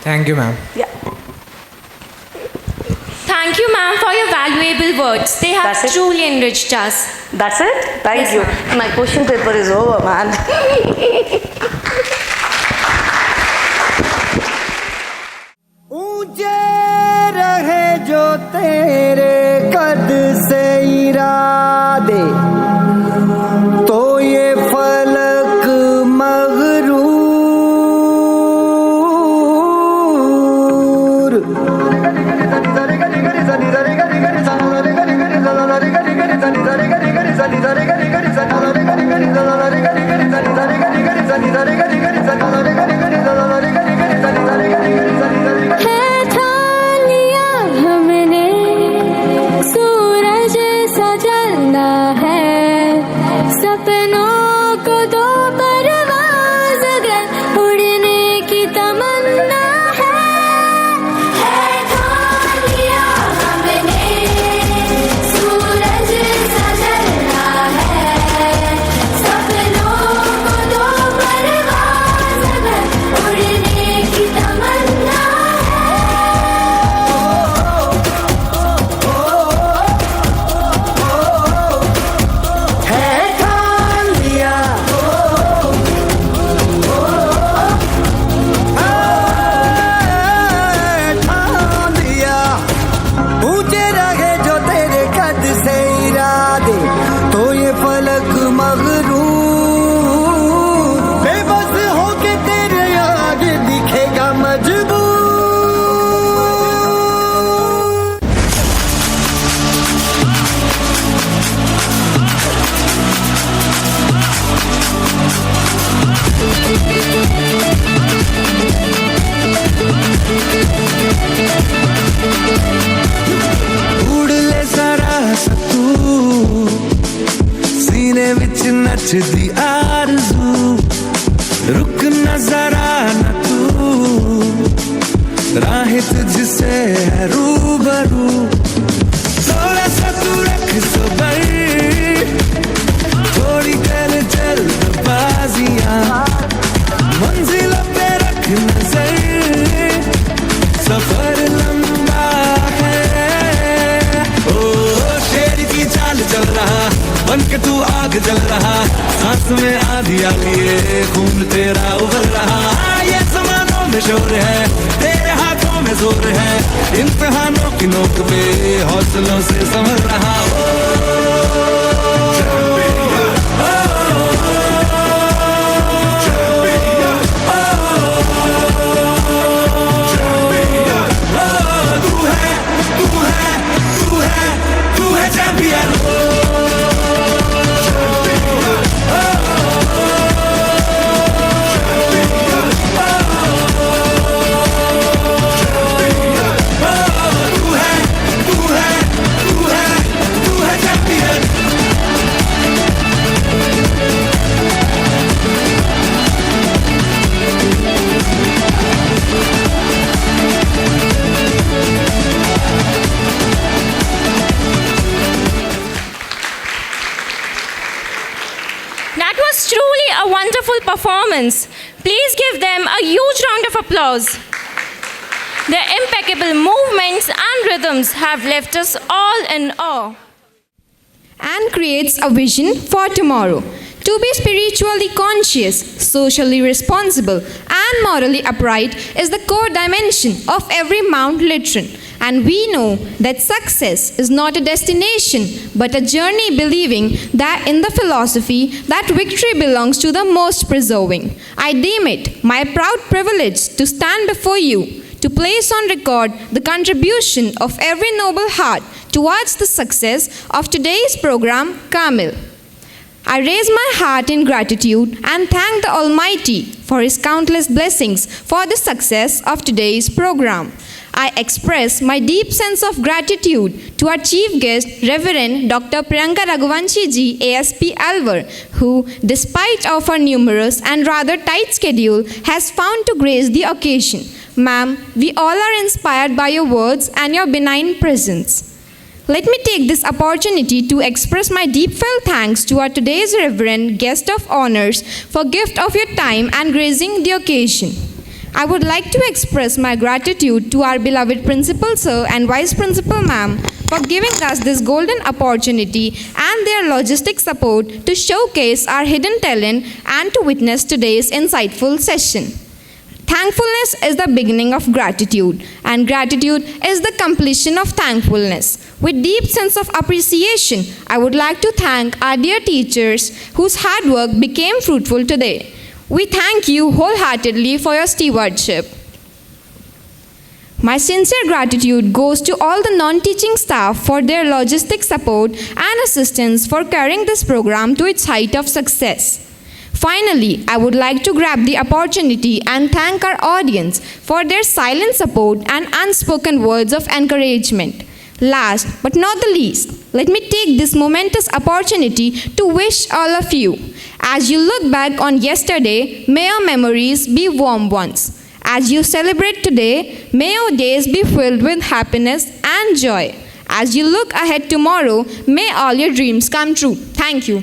Thank you, ma'am. Yeah. Thank you, ma'am, for your valuable words. They have That's it? truly enriched us. That's it? Thank Yes, you. ma'am. My question paper is over, man. ऊंचे रहे जो तेरे कद से इरादे, तो ये फलक मगरूर. है ठान लिया हमने, सूरज सा जलना है, सपनों को दो परवाज़ अगर उड़ने की तमन्ना है. ठान लिया हमने, सूरज सा जलना है, सपनों को दो परवाज़ अगर उड़ने की तमन्ना है ठान लिया, ठान लिया. ऊंचे रहे जो तेरे कद से इरादे, तो ये फलक मगरूर. बेबस होके तेरे आगे दिखेगा मजबूर. उड़ ले जरा सा तू, सीने विच नचदी आरज़ू. रुक न जरा न तू, राहें तुझसे है रूबरू. थोड़ा सा तू रख सबर, थोड़ी कर जल्दबाजियां, मंजिल पे रख नजर, सफर लंबा है. ओ शेर की चाल चल रहा, बन के तू आग जल रहा, सांस में आधी आलिए खून तेरा उबल रहा. ये जमानों में शोर है, तेरे हाथों में जोर है, इम्तिहानों की नोक पे हौसलों से संभल रहा. तू है चैंपियन. तू है That was truly a wonderful performance. Please give them a huge round of applause. Their impeccable movements and rhythms have left us all in awe. And creates a vision for tomorrow. To be spiritually conscious, socially responsible, and morally upright is the core dimension of every Mount Litron. And we know that success is not a destination, but a journey, believing that in the philosophy that victory belongs to the most persevering. I deem it my proud privilege to stand before you, to place on record the contribution of every noble heart towards the success of today's program, Kamil. I raise my heart in gratitude and thank the Almighty for His countless blessings for the success of today's program. I express my deep sense of gratitude to our chief guest, Reverend Dr. Priyanka Raghuvanshi ji, ASP Alwar, who, despite of her numerous and rather tight schedule, has found to grace the occasion. Ma'am, we all are inspired by your words and your benign presence. Let me take this opportunity to express my deep felt thanks to our today's Reverend Guest of Honors for gift of your time and gracing the occasion. I would like to express my gratitude to our beloved Principal Sir and Vice Principal Ma'am for giving us this golden opportunity and their logistic support to showcase our hidden talent and to witness today's insightful session. Thankfulness is the beginning of gratitude, and gratitude is the completion of thankfulness. With deep sense of appreciation, I would like to thank our dear teachers whose hard work became fruitful today. We thank you wholeheartedly for your stewardship. My sincere gratitude goes to all the non-teaching staff for their logistic support and assistance for carrying this program to its height of success. Finally, I would like to grab the opportunity and thank our audience for their silent support and unspoken words of encouragement. Last but not the least, let me take this momentous opportunity to wish all of you, as you look back on yesterday, may your memories be warm ones. As you celebrate today, may your days be filled with happiness and joy. As you look ahead tomorrow, may all your dreams come true. Thank you.